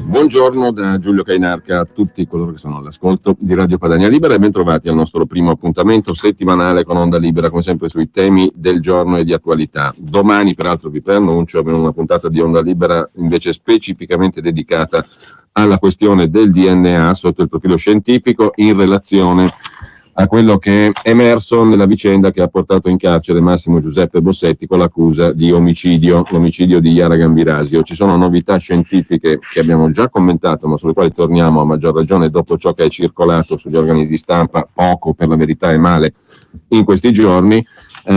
Buongiorno da Giulio Cainarca a tutti coloro che sono all'ascolto di Radio Padania Libera e bentrovati al nostro primo appuntamento settimanale con Onda Libera, come sempre sui temi del giorno e di attualità. Domani, peraltro, vi preannuncio, abbiamo una puntata di Onda Libera invece specificamente dedicata alla questione del DNA sotto il profilo scientifico in relazione a quello che è emerso nella vicenda che ha portato in carcere Massimo Giuseppe Bossetti con l'accusa di l'omicidio di Yara Gambirasio. Ci sono novità scientifiche che abbiamo già commentato, ma sulle quali torniamo a maggior ragione dopo ciò che è circolato sugli organi di stampa, poco per la verità e male, in questi giorni,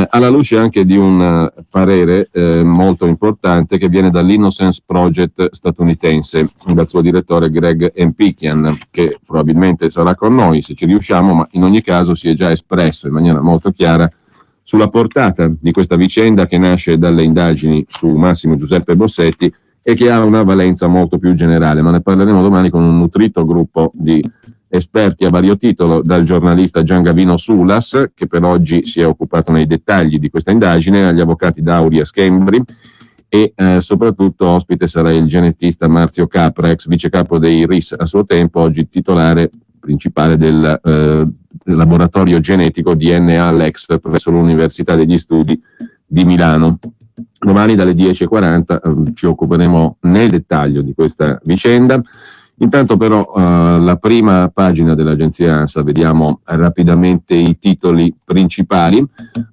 alla luce anche di un parere molto importante che viene dall'Innocence Project statunitense, dal suo direttore Greg Empikian, che probabilmente sarà con noi se ci riusciamo, ma in ogni caso si è già espresso in maniera molto chiara sulla portata di questa vicenda che nasce dalle indagini su Massimo Giuseppe Bossetti e che ha una valenza molto più generale, ma ne parleremo domani con un nutrito gruppo di esperti a vario titolo, dal giornalista Giangavino Sulas, che per oggi si è occupato nei dettagli di questa indagine, agli avvocati Dauria Schembri e soprattutto ospite sarà il genetista Marzio Capra, ex vicecapo dei RIS a suo tempo, oggi titolare principale del laboratorio genetico DNA Lex presso l'Università degli Studi di Milano. Domani dalle 10:40 ci occuperemo nel dettaglio di questa vicenda. Intanto però la prima pagina dell'agenzia ANSA, vediamo rapidamente i titoli principali.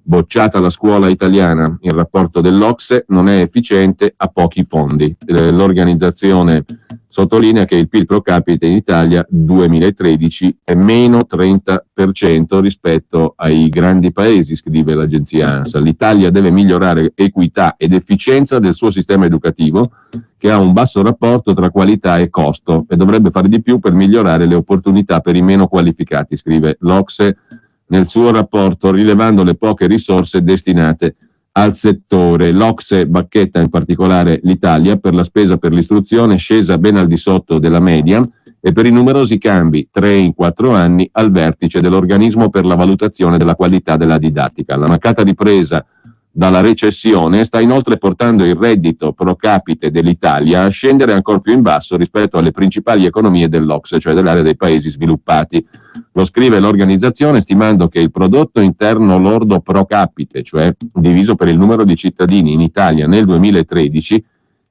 Bocciata la scuola italiana, il rapporto dell'OCSE non è efficiente, ha pochi fondi. L'organizzazione sottolinea che il PIL pro capite in Italia 2013 è meno 30% rispetto ai grandi paesi, scrive l'agenzia ANSA. L'Italia deve migliorare equità ed efficienza del suo sistema educativo, che ha un basso rapporto tra qualità e costo e dovrebbe fare di più per migliorare le opportunità per i meno qualificati, scrive l'OCSE nel suo rapporto, rilevando le poche risorse destinate al settore. L'OCSE bacchetta in particolare l'Italia per la spesa per l'istruzione scesa ben al di sotto della media e per i numerosi cambi, 3 in 4 anni, al vertice dell'organismo per la valutazione della qualità della didattica. La mancata ripresa dalla recessione sta inoltre portando il reddito pro capite dell'Italia a scendere ancora più in basso rispetto alle principali economie dell'OCSE, cioè dell'area dei paesi sviluppati. Lo scrive l'organizzazione stimando che il prodotto interno lordo pro capite, cioè diviso per il numero di cittadini in Italia nel 2013,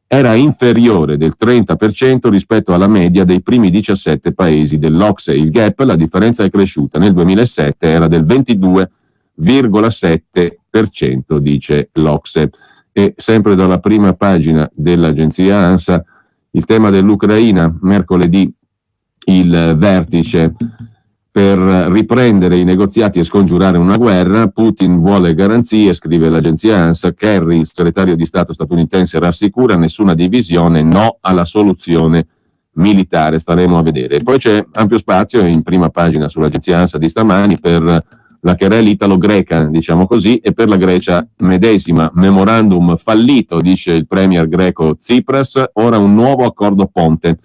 era inferiore del 30% rispetto alla media dei primi 17 paesi dell'OCSE. Il gap, la differenza è cresciuta, nel 2007 era del 22,7%, dice l'OCSE. E sempre dalla prima pagina dell'agenzia ANSA il tema dell'Ucraina. Mercoledì il vertice per riprendere i negoziati e scongiurare una guerra. Putin vuole garanzie, scrive l'agenzia ANSA. Kerry, il segretario di Stato statunitense, rassicura nessuna divisione, no alla soluzione militare. Staremo a vedere. Poi c'è ampio spazio in prima pagina sull'agenzia ANSA di stamani per la querela italo-greca, diciamo così, e per la Grecia medesima. Memorandum fallito, dice il premier greco Tsipras, ora un nuovo accordo ponte.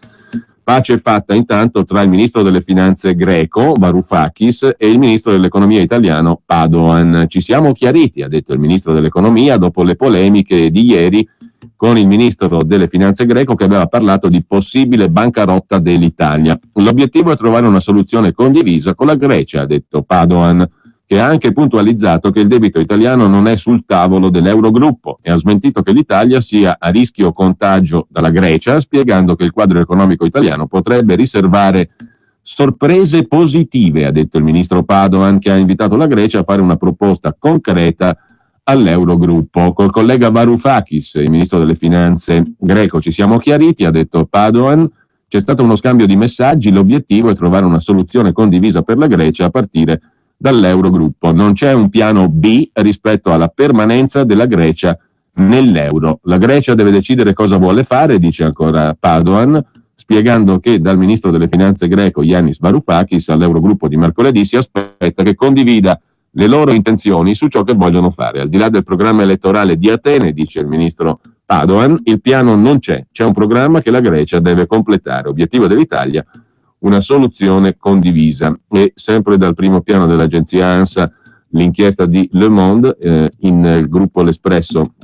Pace fatta intanto tra il ministro delle finanze greco, Varoufakis, e il ministro dell'economia italiano, Padoan. Ci siamo chiariti, ha detto il ministro dell'economia, dopo le polemiche di ieri con il ministro delle finanze greco che aveva parlato di possibile bancarotta dell'Italia. L'obiettivo è trovare una soluzione condivisa con la Grecia, ha detto Padoan, che ha anche puntualizzato che il debito italiano non è sul tavolo dell'Eurogruppo e ha smentito che l'Italia sia a rischio contagio dalla Grecia, spiegando che il quadro economico italiano potrebbe riservare sorprese positive, ha detto il ministro Padoan, che ha invitato la Grecia a fare una proposta concreta all'Eurogruppo. Col collega Varoufakis, il ministro delle finanze greco, ci siamo chiariti, ha detto Padoan. C'è stato uno scambio di messaggi, l'obiettivo è trovare una soluzione condivisa per la Grecia a partire dall'Eurogruppo. Non c'è un piano B rispetto alla permanenza della Grecia nell'euro. La Grecia deve decidere cosa vuole fare, dice ancora Padoan, spiegando che dal ministro delle finanze greco Yannis Varoufakis all'Eurogruppo di mercoledì si aspetta che condivida le loro intenzioni su ciò che vogliono fare. Al di là del programma elettorale di Atene, dice il ministro Padoan, il piano non c'è un programma che la Grecia deve completare. Obiettivo dell'Italia, una soluzione condivisa. E sempre dal primo piano dell'agenzia ANSA, l'inchiesta di Le Monde, in gruppo L'Espresso,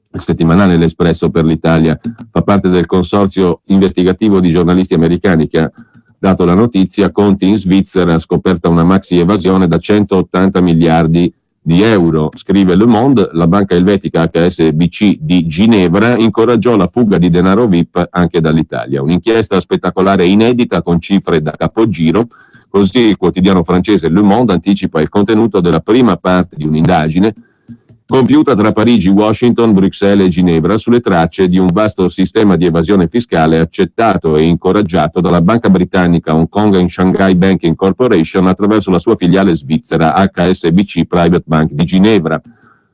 il settimanale L'Espresso per l'Italia, fa parte del consorzio investigativo di giornalisti americani che ha dato la notizia. Conti in Svizzera, ha scoperta una maxi evasione da 180 miliardi di euro. Scrive Le Monde, la banca elvetica HSBC di Ginevra incoraggiò la fuga di denaro VIP anche dall'Italia. Un'inchiesta spettacolare e inedita con cifre da capogiro. Così il quotidiano francese Le Monde anticipa il contenuto della prima parte di un'indagine compiuta tra Parigi, Washington, Bruxelles e Ginevra sulle tracce di un vasto sistema di evasione fiscale accettato e incoraggiato dalla banca britannica Hong Kong and Shanghai Banking Corporation attraverso la sua filiale svizzera HSBC Private Bank di Ginevra.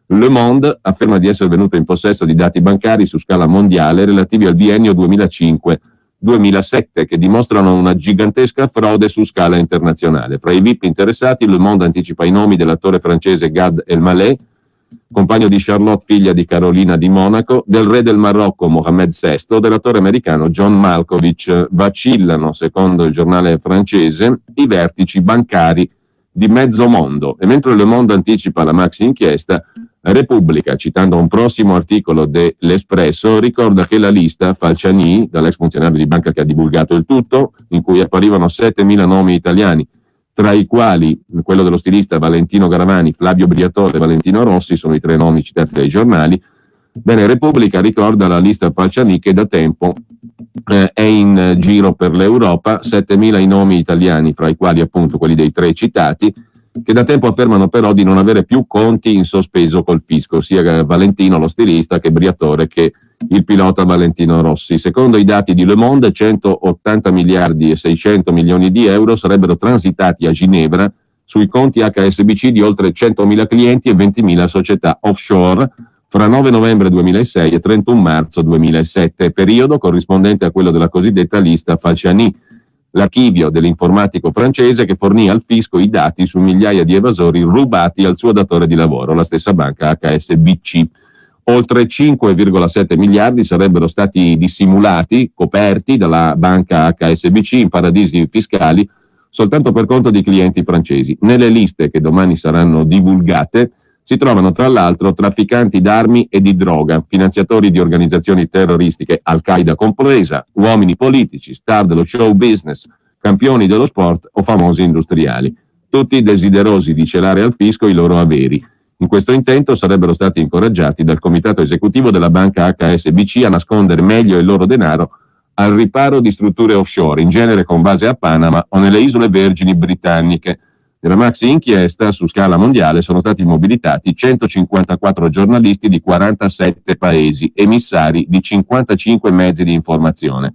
Le Monde afferma di essere venuto in possesso di dati bancari su scala mondiale relativi al biennio 2005-2007 che dimostrano una gigantesca frode su scala internazionale. Fra i VIP interessati, Le Monde anticipa i nomi dell'attore francese Gad Elmaleh, compagno di Charlotte, figlia di Carolina di Monaco, del re del Marocco Mohammed VI, dell'attore americano John Malkovich. Vacillano, secondo il giornale francese, i vertici bancari di mezzo mondo. E mentre Le Monde anticipa la maxi inchiesta, Repubblica, citando un prossimo articolo dell'Espresso, ricorda che la lista Falciani, dall'ex funzionario di banca che ha divulgato il tutto, in cui apparivano 7.000 nomi italiani, tra i quali quello dello stilista Valentino Garavani, Flavio Briatore e Valentino Rossi, sono i 3 nomi citati dai giornali. Bene, Repubblica ricorda la lista Falciani che da tempo è in giro per l'Europa, 7.000 i nomi italiani, fra i quali appunto quelli dei 3 citati, che da tempo affermano però di non avere più conti in sospeso col fisco, sia Valentino lo stilista che Briatore che il pilota Valentino Rossi. Secondo i dati di Le Monde, 180 miliardi e 600 milioni di euro sarebbero transitati a Ginevra sui conti HSBC di oltre 100.000 clienti e 20.000 società offshore fra 9 novembre 2006 e 31 marzo 2007, periodo corrispondente a quello della cosiddetta lista Falciani, l'archivio dell'informatico francese che fornì al fisco i dati su migliaia di evasori rubati al suo datore di lavoro, la stessa banca HSBC. Oltre 5,7 miliardi sarebbero stati dissimulati, coperti dalla banca HSBC in paradisi fiscali soltanto per conto di clienti francesi. Nelle liste che domani saranno divulgate si trovano tra l'altro trafficanti d'armi e di droga, finanziatori di organizzazioni terroristiche, Al-Qaeda compresa, uomini politici, star dello show business, campioni dello sport o famosi industriali, tutti desiderosi di celare al fisco i loro averi. In questo intento sarebbero stati incoraggiati dal comitato esecutivo della banca HSBC a nascondere meglio il loro denaro al riparo di strutture offshore, in genere con base a Panama o nelle isole Vergini britanniche. Nella maxi inchiesta su scala mondiale sono stati mobilitati 154 giornalisti di 47 paesi, emissari di 55 mezzi di informazione.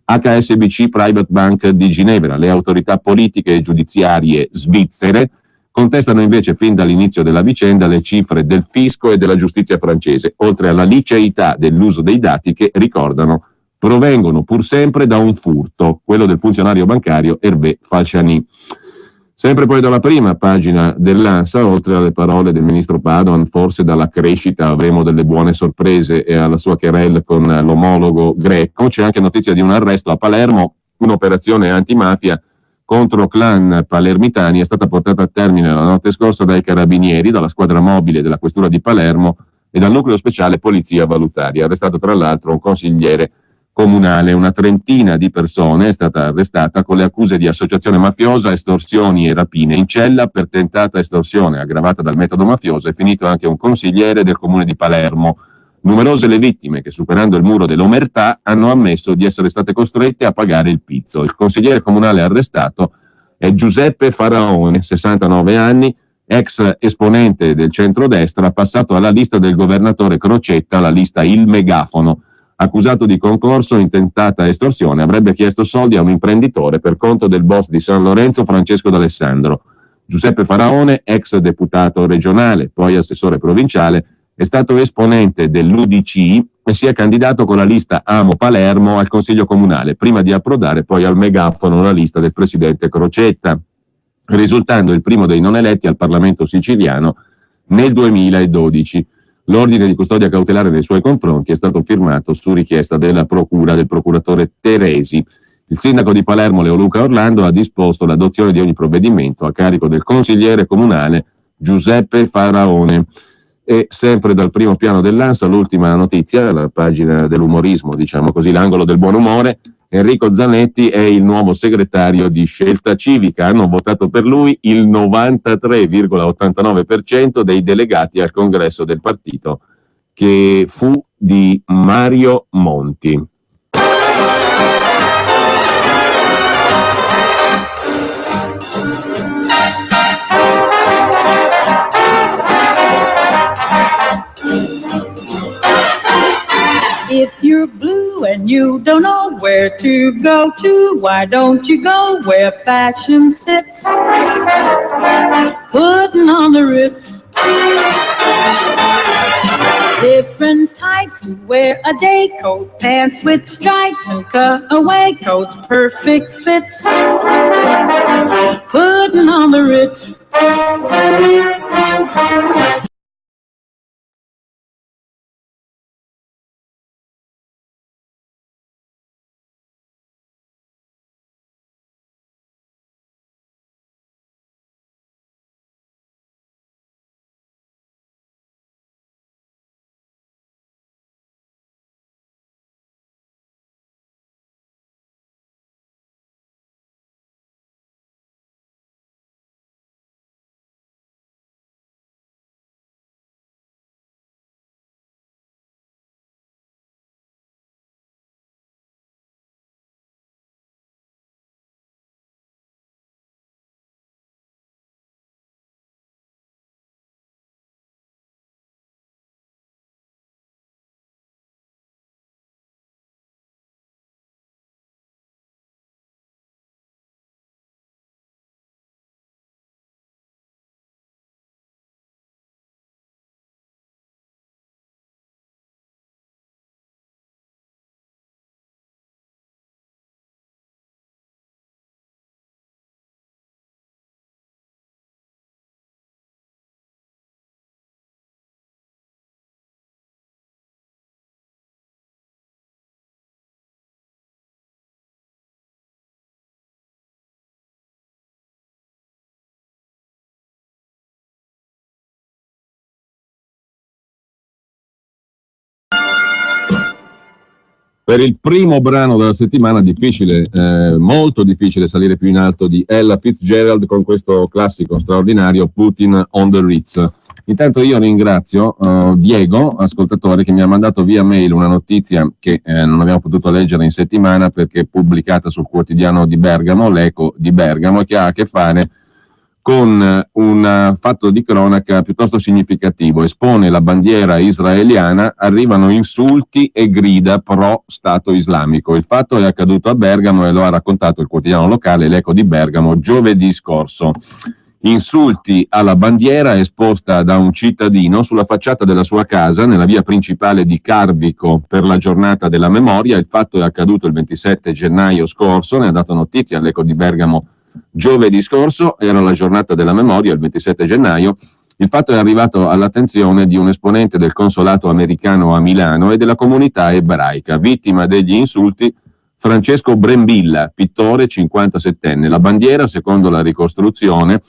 HSBC Private Bank di Ginevra, le autorità politiche e giudiziarie svizzere contestano invece fin dall'inizio della vicenda le cifre del fisco e della giustizia francese, oltre alla liceità dell'uso dei dati che, ricordano, provengono pur sempre da un furto, quello del funzionario bancario Hervé Falciani. Sempre poi dalla prima pagina dell'ANSA, oltre alle parole del ministro Padoan, forse dalla crescita avremo delle buone sorprese, e alla sua querelle con l'omologo greco, c'è anche notizia di un arresto a Palermo, un'operazione antimafia contro clan palermitani è stata portata a termine la notte scorsa dai carabinieri, dalla squadra mobile della questura di Palermo e dal nucleo speciale polizia valutaria. Arrestato tra l'altro un consigliere comunale. Una trentina di persone è stata arrestata con le accuse di associazione mafiosa, estorsioni e rapine. In cella per tentata estorsione aggravata dal metodo mafioso è finito anche un consigliere del comune di Palermo. Numerose le vittime che, superando il muro dell'omertà, hanno ammesso di essere state costrette a pagare il pizzo. Il consigliere comunale arrestato è Giuseppe Faraone, 69 anni, ex esponente del centrodestra, passato alla lista del governatore Crocetta, la lista Il Megafono. Accusato di concorso in tentata estorsione, avrebbe chiesto soldi a un imprenditore per conto del boss di San Lorenzo Francesco D'Alessandro. Giuseppe Faraone, ex deputato regionale, poi assessore provinciale, È stato esponente dell'UDC e si è candidato con la lista Amo Palermo al Consiglio Comunale, prima di approdare poi al megafono la lista del presidente Crocetta, risultando il primo dei non eletti al Parlamento siciliano nel 2012. L'ordine di custodia cautelare nei suoi confronti è stato firmato su richiesta della procura del procuratore Teresi. Il sindaco di Palermo, Leoluca Orlando, ha disposto l'adozione di ogni provvedimento a carico del consigliere comunale Giuseppe Faraone. E sempre dal primo piano dell'ANSA l'ultima notizia, la pagina dell'umorismo, diciamo così, l'angolo del buon umore. Enrico Zanetti è il nuovo segretario di Scelta Civica. Hanno votato per lui il 93,89% dei delegati al congresso del partito, che fu di Mario Monti. If you're blue and you don't know where to go to, why don't you go where fashion sits? Putting on the Ritz. Different types to wear a day coat, pants with stripes and cutaway coats, perfect fits. Putting on the Ritz. Per il primo brano della settimana, difficile, molto difficile salire più in alto di Ella Fitzgerald con questo classico straordinario Putin on the Ritz. Intanto io ringrazio Diego, ascoltatore, che mi ha mandato via mail una notizia che non abbiamo potuto leggere in settimana perché è pubblicata sul quotidiano di Bergamo, l'Eco di Bergamo, e che ha a che fare con un fatto di cronaca piuttosto significativo. Espone la bandiera israeliana, arrivano insulti e grida pro Stato islamico. Il fatto è accaduto a Bergamo e lo ha raccontato il quotidiano locale, l'Eco di Bergamo, giovedì scorso. Insulti alla bandiera esposta da un cittadino sulla facciata della sua casa nella via principale di Carvico per la giornata della memoria. Il fatto è accaduto il 27 gennaio scorso, ne ha dato notizia all'Eco di Bergamo giovedì scorso, era la giornata della memoria, il 27 gennaio. Il fatto è arrivato all'attenzione di un esponente del consolato americano a Milano e della comunità ebraica. Vittima degli insulti Francesco Brembilla, pittore 57enne. La bandiera, secondo la ricostruzione,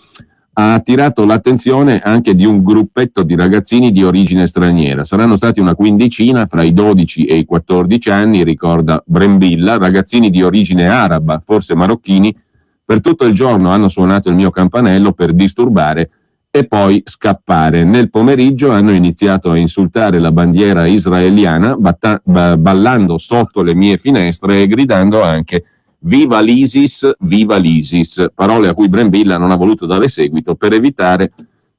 ha attirato l'attenzione anche di un gruppetto di ragazzini di origine straniera. Saranno stati una quindicina fra i 12 e i 14 anni, ricorda Brembilla, ragazzini di origine araba, forse marocchini. Per tutto il giorno hanno suonato il mio campanello per disturbare e poi scappare. Nel pomeriggio hanno iniziato a insultare la bandiera israeliana, ballando sotto le mie finestre e gridando anche "Viva l'ISIS, viva l'ISIS", parole a cui Brembilla non ha voluto dare seguito per evitare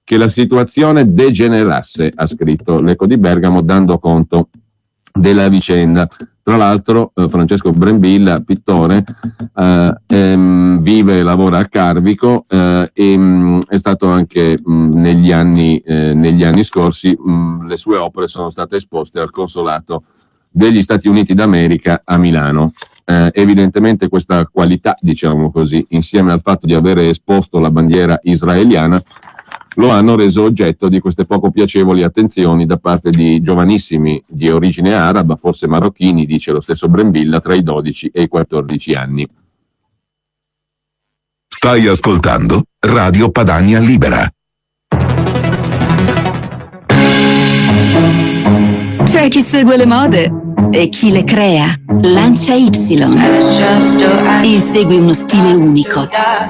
che la situazione degenerasse, ha scritto l'Eco di Bergamo, dando conto della vicenda. Tra l'altro Francesco Brembilla, pittore, vive e lavora a Carvico e è stato anche negli anni scorsi, le sue opere sono state esposte al Consolato degli Stati Uniti d'America a Milano. Evidentemente questa qualità, diciamo così, insieme al fatto di avere esposto la bandiera israeliana, lo hanno reso oggetto di queste poco piacevoli attenzioni da parte di giovanissimi di origine araba, forse marocchini, dice lo stesso Brembilla, tra i 12 e i 14 anni. Stai ascoltando Radio Padania Libera. C'è chi segue le mode e chi le crea. Lancia Y. Insegui uno stile unico,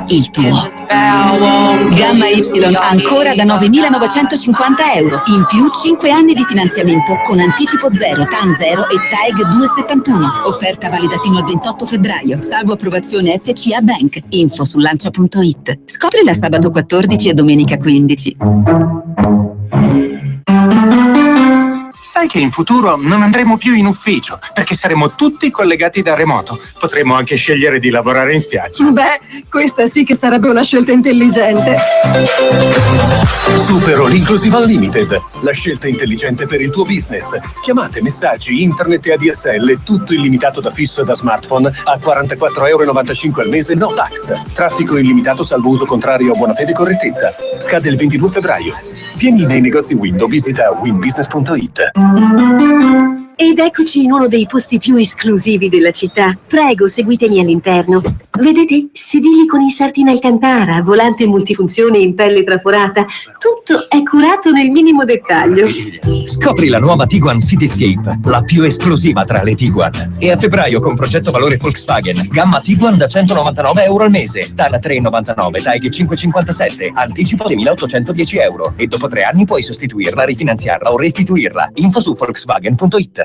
il tuo. Gamma Y ancora da 9.950 euro. In più 5 anni di finanziamento con anticipo 0, TAN 0 e TAEG 271. Offerta valida fino al 28 febbraio. Salvo approvazione FCA Bank. Info su lancia.it. Scoprila sabato 14 e domenica 15. Sai che in futuro non andremo più in ufficio, perché saremo tutti collegati da remoto. Potremo anche scegliere di lavorare in spiaggia. Beh, questa sì che sarebbe una scelta intelligente. Supero l'Inclusive Unlimited, la scelta intelligente per il tuo business. Chiamate, messaggi, internet e ADSL, tutto illimitato da fisso e da smartphone a €44,95 al mese, no tax. Traffico illimitato salvo uso contrario a buona fede e correttezza. Scade il 22 febbraio. Vieni nei negozi Wind o visita winbusiness.it. Ed eccoci in uno dei posti più esclusivi della città. Prego, seguitemi all'interno. Vedete? Sedili con inserti in alcantara, volante multifunzione in pelle traforata. Tutto è curato nel minimo dettaglio. Scopri la nuova Tiguan Cityscape, la più esclusiva tra le Tiguan. E a febbraio con progetto valore Volkswagen, gamma Tiguan da €199 al mese, TAN 3,99, TAEG 5,57, anticipo 6.810 euro. E dopo 3 anni puoi sostituirla, rifinanziarla o restituirla. Info su Volkswagen.it.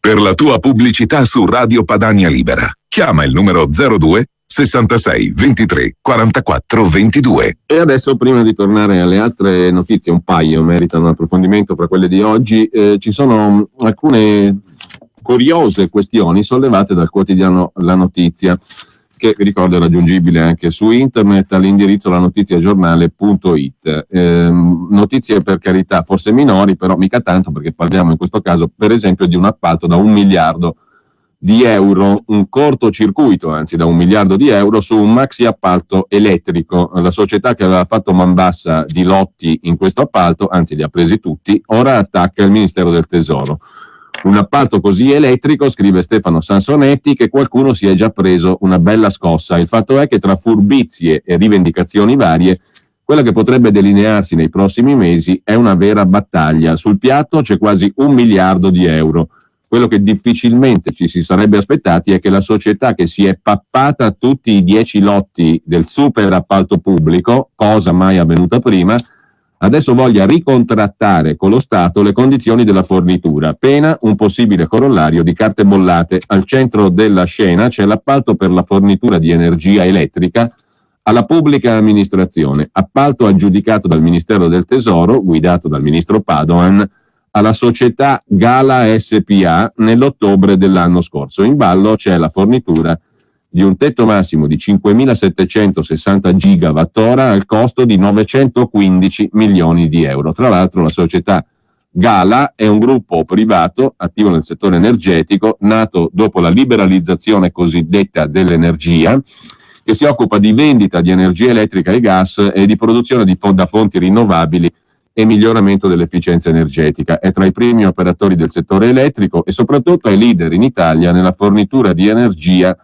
Per la tua pubblicità su Radio Padania Libera, chiama il numero 02 66 23 44 22. E adesso, prima di tornare alle altre notizie, un paio meritano un approfondimento fra quelle di oggi, ci sono alcune curiose questioni sollevate dal quotidiano La Notizia, che vi ricordo è raggiungibile anche su internet all'indirizzo lanotiziagiornale.it. Notizie, per carità, forse minori, però mica tanto, perché parliamo in questo caso per esempio di un appalto da €1 miliardo, un cortocircuito anzi da €1 miliardo su un maxi appalto elettrico. La società che aveva fatto man bassa di lotti in questo appalto, anzi li ha presi tutti, ora attacca il Ministero del Tesoro. Un appalto così elettrico, scrive Stefano Sansonetti, che qualcuno si è già preso una bella scossa. Il fatto è che tra furbizie e rivendicazioni varie, quella che potrebbe delinearsi nei prossimi mesi è una vera battaglia. Sul piatto c'è quasi €1 miliardo. Quello che difficilmente ci si sarebbe aspettati è che la società che si è pappata tutti i 10 lotti del super appalto pubblico, cosa mai avvenuta prima, adesso voglia ricontrattare con lo Stato le condizioni della fornitura, pena un possibile corollario di carte bollate. Al centro della scena c'è l'appalto per la fornitura di energia elettrica alla pubblica amministrazione, appalto aggiudicato dal Ministero del Tesoro, guidato dal ministro Padoan, alla società Gala SPA nell'ottobre dell'anno scorso. In ballo c'è la fornitura di un tetto massimo di 5.760 gigawattora al costo di €915 milioni. Tra l'altro la società Gala è un gruppo privato attivo nel settore energetico, nato dopo la liberalizzazione cosiddetta dell'energia, che si occupa di vendita di energia elettrica e gas e di produzione da fonti rinnovabili e miglioramento dell'efficienza energetica. È tra i primi operatori del settore elettrico e soprattutto è leader in Italia nella fornitura di energia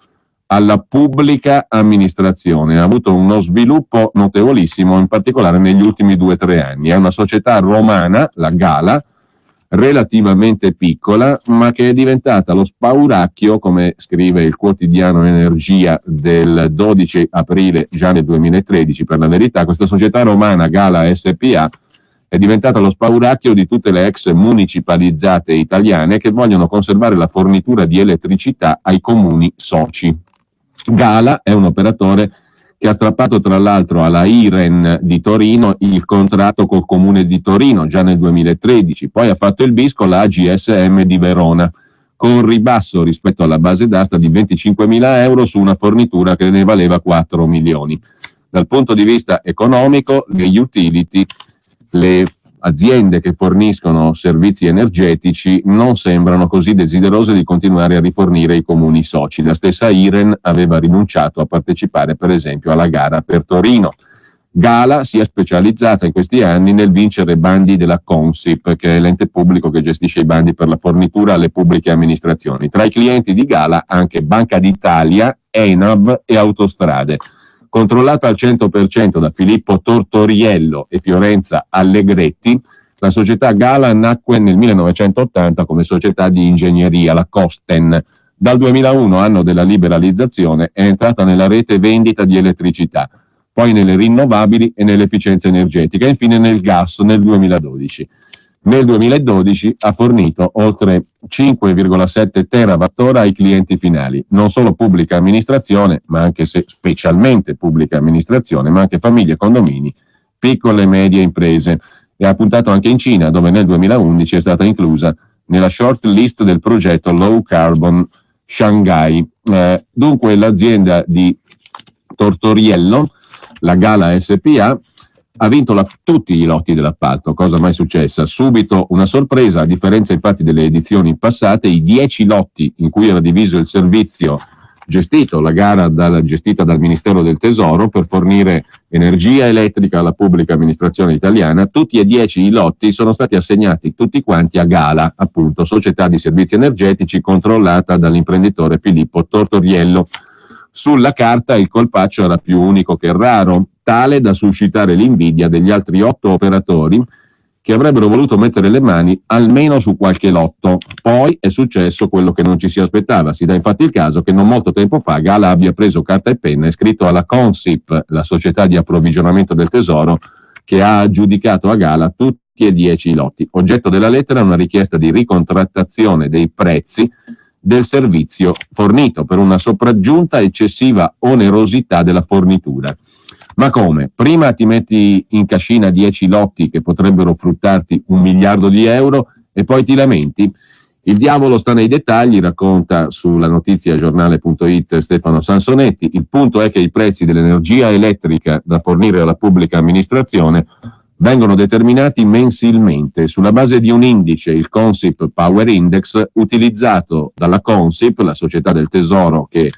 alla pubblica amministrazione. Ha avuto uno sviluppo notevolissimo, in particolare negli ultimi 2-3 anni. È una società romana, la Gala, relativamente piccola, ma che è diventata lo spauracchio, come scrive il quotidiano Energia del 12 aprile, già nel 2013 per la verità. Questa società romana, Gala SPA, è diventata lo spauracchio di tutte le ex municipalizzate italiane che vogliono conservare la fornitura di elettricità ai comuni soci. Gala è un operatore che ha strappato tra l'altro alla Iren di Torino il contratto col comune di Torino già nel 2013, poi ha fatto il bis con la AGSM di Verona, con un ribasso rispetto alla base d'asta di 25.000 euro su una fornitura che ne valeva 4 milioni. Dal punto di vista economico, le utility, le aziende che forniscono servizi energetici non sembrano così desiderose di continuare a rifornire i comuni soci. La stessa Iren aveva rinunciato a partecipare, per esempio, alla gara per Torino. Gala si è specializzata in questi anni nel vincere bandi della Consip, che è l'ente pubblico che gestisce i bandi per la fornitura alle pubbliche amministrazioni. Tra i clienti di Gala anche Banca d'Italia, ENAV e Autostrade. Controllata al 100% da Filippo Tortoriello e Fiorenza Allegretti, la società Gala nacque nel 1980 come società di ingegneria, la Costen. Dal 2001, anno della liberalizzazione, è entrata nella rete vendita di elettricità, poi nelle rinnovabili e nell'efficienza energetica, e infine nel gas nel 2012. Nel 2012 ha fornito oltre 5,7 terawattora ai clienti finali, non solo pubblica amministrazione, ma anche specialmente pubblica amministrazione, ma anche famiglie, condomini, piccole e medie imprese. E ha puntato anche in Cina, dove nel 2011 è stata inclusa nella short list del progetto Low Carbon Shanghai. Dunque l'azienda di Tortoriello, la Gala SPA, ha vinto tutti i lotti dell'appalto, cosa mai successa. Subito una sorpresa, a differenza infatti delle edizioni passate, i 10 lotti in cui era diviso il servizio gestito, la gara gestita dal Ministero del Tesoro per fornire energia elettrica alla pubblica amministrazione italiana, tutti e 10 i lotti sono stati assegnati tutti quanti a Gala, appunto, società di servizi energetici controllata dall'imprenditore Filippo Tortoriello. Sulla carta il colpaccio era più unico che raro, tale da suscitare l'invidia degli altri 8 operatori che avrebbero voluto mettere le mani almeno su qualche lotto. Poi è successo quello che non ci si aspettava. Si dà infatti il caso che non molto tempo fa Gala abbia preso carta e penna e scritto alla Consip, la società di approvvigionamento del Tesoro, che ha aggiudicato a Gala tutti e 10 i lotti. Oggetto della lettera è una richiesta di ricontrattazione dei prezzi del servizio fornito per una sopraggiunta eccessiva onerosità della fornitura. Ma come? Prima ti metti in cascina 10 lotti che potrebbero fruttarti 1 miliardo di euro e poi ti lamenti? Il diavolo sta nei dettagli, racconta sulla notiziagiornale.it Stefano Sansonetti. Il punto è che i prezzi dell'energia elettrica da fornire alla pubblica amministrazione vengono determinati mensilmente sulla base di un indice, il Consip Power Index, utilizzato dalla Consip, la società del Tesoro che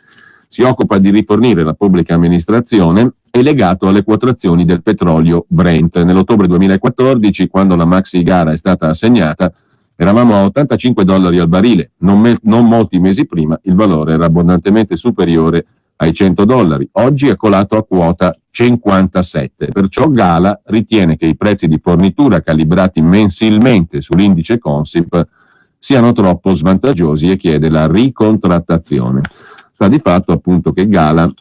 si occupa di rifornire la pubblica amministrazione, è legato alle quotazioni del petrolio Brent. Nell'ottobre 2014, quando la maxi gara è stata assegnata, eravamo a $85 al barile. Non molti mesi prima il valore era abbondantemente superiore ai $100. Oggi è colato a quota 57. Perciò Gala ritiene che i prezzi di fornitura calibrati mensilmente sull'indice Consip siano troppo svantaggiosi e chiede la ricontrattazione. Sta di fatto appunto che Gala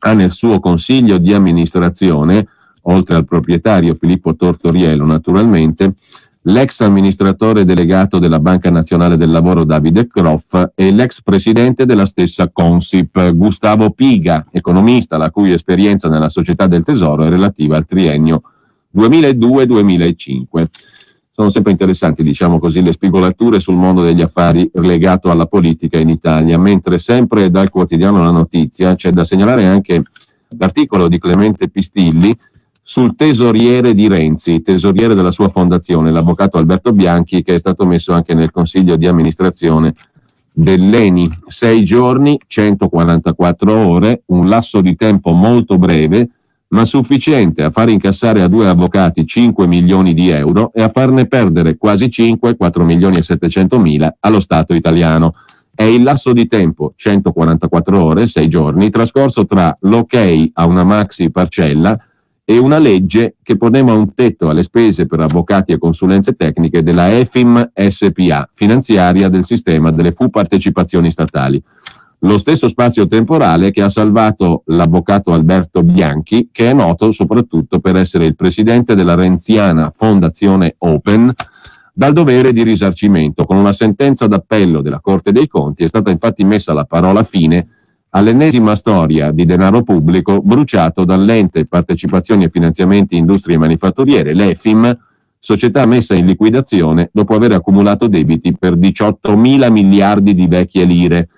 ha nel suo consiglio di amministrazione, oltre al proprietario Filippo Tortoriello naturalmente, l'ex amministratore delegato della Banca Nazionale del Lavoro Davide Croff e l'ex presidente della stessa Consip Gustavo Piga, economista la cui esperienza nella società del Tesoro è relativa al triennio 2002-2005. Sono sempre interessanti, diciamo così, le spigolature sul mondo degli affari legato alla politica in Italia, mentre sempre dal quotidiano La Notizia c'è da segnalare anche l'articolo di Clemente Pistilli sul tesoriere di Renzi, tesoriere della sua fondazione, l'avvocato Alberto Bianchi, che è stato messo anche nel consiglio di amministrazione dell'ENI. 6 giorni, 144 ore, un lasso di tempo molto breve, ma sufficiente a far incassare a 2 avvocati 5 milioni di euro e a farne perdere quasi 5, 4 milioni e 700 mila allo Stato italiano. È il lasso di tempo, 144 ore, 6 giorni, trascorso tra l'ok a una maxi parcella e una legge che poneva un tetto alle spese per avvocati e consulenze tecniche della EFIM SPA, finanziaria del sistema delle FU partecipazioni statali. Lo stesso spazio temporale che ha salvato l'avvocato Alberto Bianchi, che è noto soprattutto per essere il presidente della renziana Fondazione Open, dal dovere di risarcimento. Con una sentenza d'appello della Corte dei Conti è stata infatti messa la parola fine all'ennesima storia di denaro pubblico bruciato dall'ente Partecipazioni e Finanziamenti Industrie Manifatturiere, l'EFIM, società messa in liquidazione dopo aver accumulato debiti per 18.000 miliardi di vecchie lire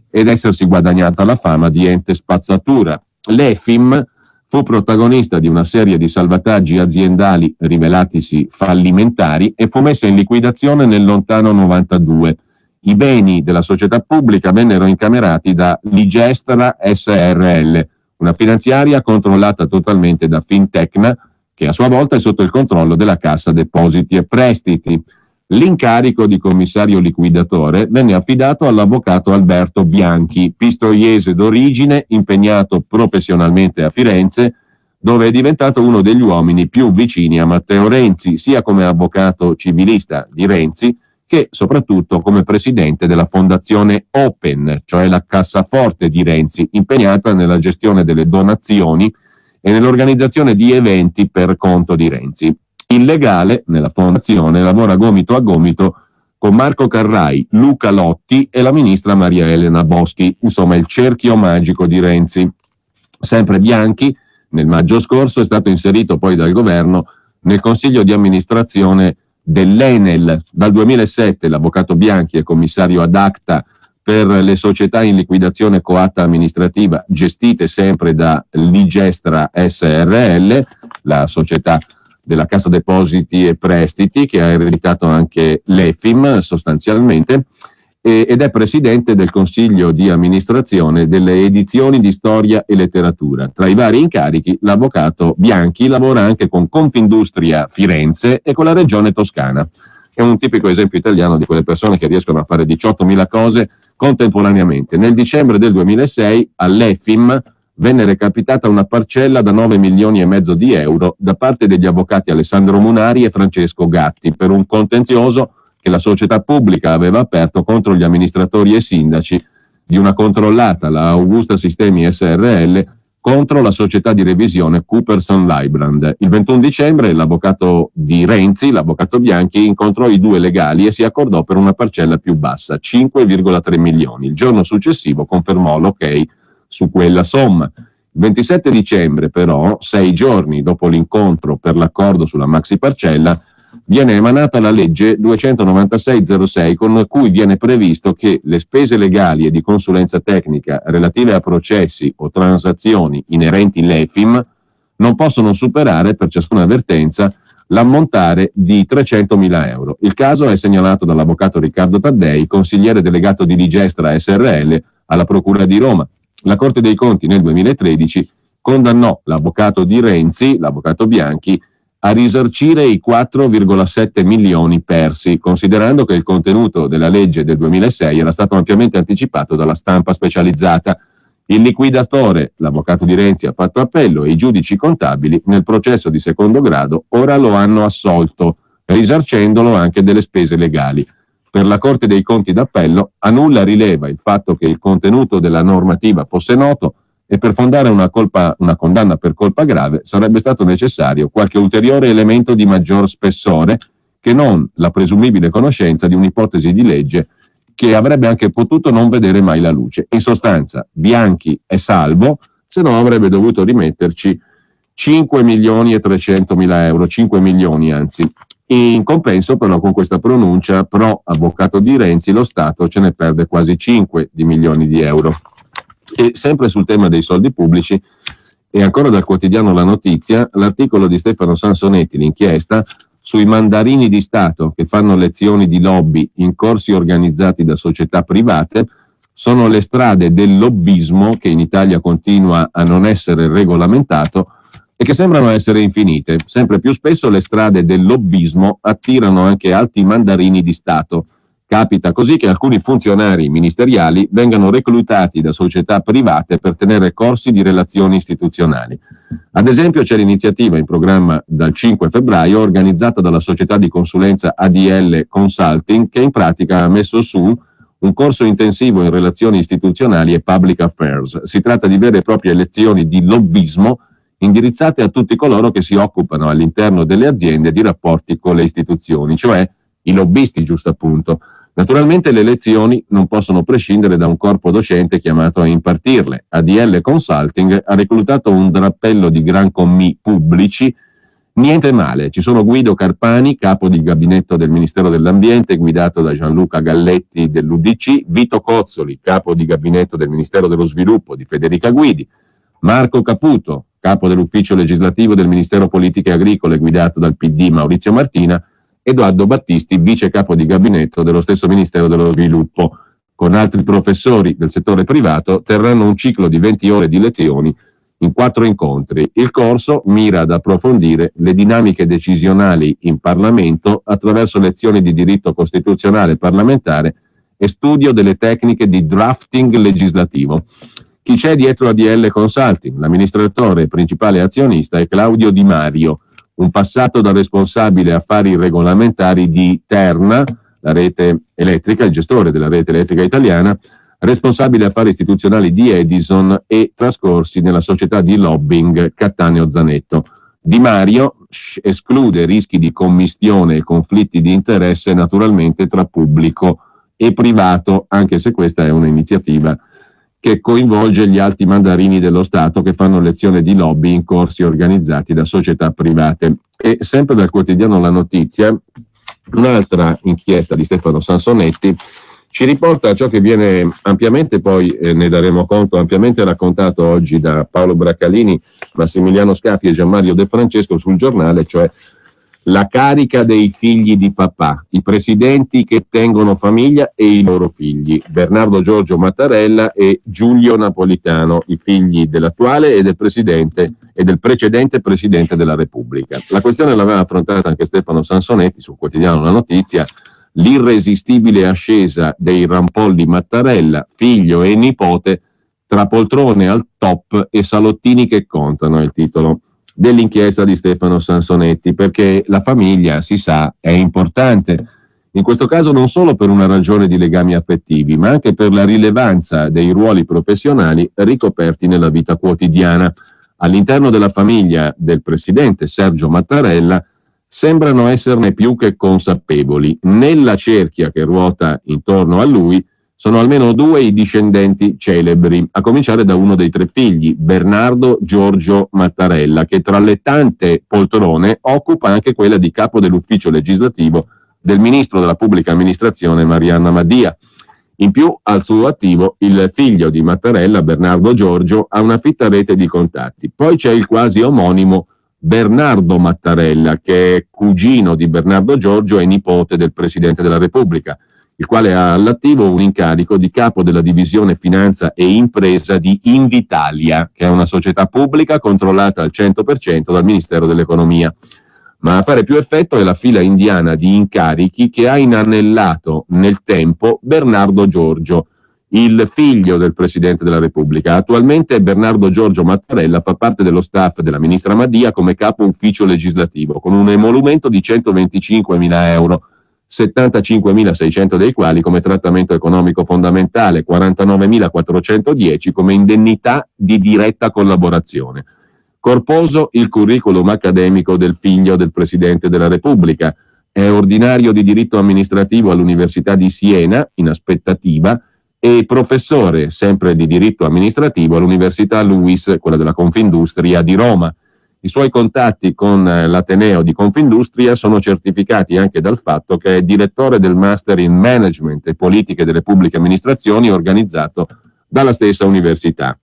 ed essersi guadagnata la fama di ente spazzatura. L'EFIM fu protagonista di una serie di salvataggi aziendali rivelatisi fallimentari e fu messa in liquidazione nel lontano 92. I beni della società pubblica vennero incamerati da Ligestra SRL, una finanziaria controllata totalmente da Fintecna, che a sua volta è sotto il controllo della Cassa Depositi e Prestiti. L'incarico di commissario liquidatore venne affidato all'avvocato Alberto Bianchi, pistoiese d'origine, impegnato professionalmente a Firenze, dove è diventato uno degli uomini più vicini a Matteo Renzi, sia come avvocato civilista di Renzi, che soprattutto come presidente della fondazione Open, cioè la cassaforte di Renzi, impegnata nella gestione delle donazioni e nell'organizzazione di eventi per conto di Renzi. Il legale nella fondazione lavora gomito a gomito con Marco Carrai, Luca Lotti e la ministra Maria Elena Boschi, insomma il cerchio magico di Renzi. Sempre Bianchi, nel maggio scorso, è stato inserito poi dal governo nel consiglio di amministrazione dell'Enel. Dal 2007 l'avvocato Bianchi è commissario ad acta per le società in liquidazione coatta amministrativa gestite sempre da Ligestra SRL, la società della Cassa Depositi e Prestiti, che ha ereditato anche l'EFIM sostanzialmente, ed è presidente del consiglio di amministrazione delle edizioni di storia e letteratura. Tra i vari incarichi, l'avvocato Bianchi lavora anche con Confindustria Firenze e con la regione Toscana. È un tipico esempio italiano di quelle persone che riescono a fare 18.000 cose contemporaneamente. Nel dicembre del 2006 all'EFIM venne recapitata una parcella da 9 milioni e mezzo di euro da parte degli avvocati Alessandro Munari e Francesco Gatti per un contenzioso che la società pubblica aveva aperto contro gli amministratori e sindaci di una controllata, la Augusta Sistemi SRL, contro la società di revisione Cooperson Lybrand. Il 21 dicembre l'avvocato di Renzi, l'avvocato Bianchi, incontrò i due legali e si accordò per una parcella più bassa, 5,3 milioni. Il giorno successivo confermò l'ok su quella somma. Il 27 dicembre però, 6 giorni dopo l'incontro per l'accordo sulla maxi parcella, viene emanata la legge 296/06 con cui viene previsto che le spese legali e di consulenza tecnica relative a processi o transazioni inerenti l'EFIM non possono superare per ciascuna vertenza l'ammontare di 300.000 euro. Il caso è segnalato dall'avvocato Riccardo Taddei, consigliere delegato di Ligestra SRL alla Procura di Roma. La Corte dei Conti nel 2013 condannò l'avvocato di Renzi, l'avvocato Bianchi, a risarcire i 4,7 milioni persi, considerando che il contenuto della legge del 2006 era stato ampiamente anticipato dalla stampa specializzata. Il liquidatore, l'avvocato di Renzi, ha fatto appello e i giudici contabili nel processo di secondo grado ora lo hanno assolto, risarcendolo anche delle spese legali. Per la Corte dei Conti d'Appello a nulla rileva il fatto che il contenuto della normativa fosse noto e per fondare una condanna per colpa grave sarebbe stato necessario qualche ulteriore elemento di maggior spessore che non la presumibile conoscenza di un'ipotesi di legge che avrebbe anche potuto non vedere mai la luce. In sostanza, Bianchi è salvo, se no avrebbe dovuto rimetterci 5 milioni e 300.000 euro, 5 milioni anzi. In compenso però con questa pronuncia pro avvocato di Renzi lo Stato ce ne perde quasi 5 di milioni di euro. E sempre sul tema dei soldi pubblici, e ancora dal quotidiano La Notizia, l'articolo di Stefano Sansonetti, l'inchiesta sui mandarini di Stato che fanno lezioni di lobby in corsi organizzati da società private. Sono le strade del lobbismo che in Italia continua a non essere regolamentato e che sembrano essere infinite. Sempre più spesso le strade del lobbismo attirano anche alti mandarini di Stato. Capita così che alcuni funzionari ministeriali vengano reclutati da società private per tenere corsi di relazioni istituzionali. Ad esempio c'è l'iniziativa in programma dal 5 febbraio organizzata dalla società di consulenza ADL Consulting, che in pratica ha messo su un corso intensivo in relazioni istituzionali e public affairs. Si tratta di vere e proprie lezioni di lobbismo indirizzate a tutti coloro che si occupano all'interno delle aziende di rapporti con le istituzioni, cioè i lobbisti, giusto appunto. Naturalmente le lezioni non possono prescindere da un corpo docente chiamato a impartirle. ADL Consulting ha reclutato un drappello di gran commì pubblici. Niente male, ci sono Guido Carpani, capo di gabinetto del Ministero dell'Ambiente, guidato da Gianluca Galletti dell'UDC, Vito Cozzoli, capo di gabinetto del Ministero dello Sviluppo di Federica Guidi, Marco Caputo, capo dell'ufficio legislativo del Ministero Politiche Agricole, guidato dal PD Maurizio Martina, Edoardo Battisti, vice capo di gabinetto dello stesso Ministero dello Sviluppo. Con altri professori del settore privato terranno un ciclo di 20 ore di lezioni in 4 incontri. Il corso mira ad approfondire le dinamiche decisionali in Parlamento attraverso lezioni di diritto costituzionale parlamentare e studio delle tecniche di drafting legislativo. Chi c'è dietro ADL Consulting? L'amministratore principale azionista è Claudio Di Mario, un passato da responsabile affari regolamentari di Terna, la rete elettrica, il gestore della rete elettrica italiana, responsabile affari istituzionali di Edison e trascorsi nella società di lobbying Cattaneo Zanetto. Di Mario esclude rischi di commistione e conflitti di interesse naturalmente tra pubblico e privato, anche se questa è un'iniziativa che coinvolge gli alti mandarini dello Stato che fanno lezione di lobby in corsi organizzati da società private. E sempre dal quotidiano La Notizia, un'altra inchiesta di Stefano Sansonetti ci riporta ciò che viene ampiamente, poi ne daremo conto, ampiamente raccontato oggi da Paolo Braccalini, Massimiliano Scafi e Gianmario De Francesco sul Giornale, cioè la carica dei figli di papà, i presidenti che tengono famiglia e i loro figli, Bernardo Giorgio Mattarella e Giulio Napolitano, i figli dell'attuale e del presidente e del precedente presidente della Repubblica. La questione l'aveva affrontata anche Stefano Sansonetti sul quotidiano La Notizia, l'irresistibile ascesa dei rampolli Mattarella, figlio e nipote, tra poltrone al top e salottini che contano, è il titolo dell'inchiesta di Stefano Sansonetti, perché la famiglia, si sa, è importante. In questo caso non solo per una ragione di legami affettivi, ma anche per la rilevanza dei ruoli professionali ricoperti nella vita quotidiana. All'interno della famiglia del presidente Sergio Mattarella sembrano esserne più che consapevoli. Nella cerchia che ruota intorno a lui sono almeno 2 i discendenti celebri, a cominciare da uno dei 3 figli, Bernardo Giorgio Mattarella, che tra le tante poltrone occupa anche quella di capo dell'ufficio legislativo del ministro della pubblica amministrazione Marianna Madia. In più, al suo attivo, il figlio di Mattarella, Bernardo Giorgio, ha una fitta rete di contatti. Poi c'è il quasi omonimo Bernardo Mattarella, che è cugino di Bernardo Giorgio e nipote del Presidente della Repubblica, il quale ha all'attivo un incarico di capo della divisione finanza e impresa di Invitalia, che è una società pubblica controllata al 100% dal Ministero dell'Economia. Ma a fare più effetto è la fila indiana di incarichi che ha inanellato nel tempo Bernardo Giorgio, il figlio del Presidente della Repubblica. Attualmente Bernardo Giorgio Mattarella fa parte dello staff della ministra Madia come capo ufficio legislativo, con un emolumento di 125.000 euro, 75.600 dei quali come trattamento economico fondamentale, 49.410 come indennità di diretta collaborazione. Corposo il curriculum accademico del figlio del Presidente della Repubblica. È ordinario di diritto amministrativo all'Università di Siena, in aspettativa, e professore, sempre di diritto amministrativo, all'Università LUISS, quella della Confindustria di Roma. I suoi contatti con l'Ateneo di Confindustria sono certificati anche dal fatto che è direttore del Master in Management e Politiche delle Pubbliche Amministrazioni organizzato dalla stessa università.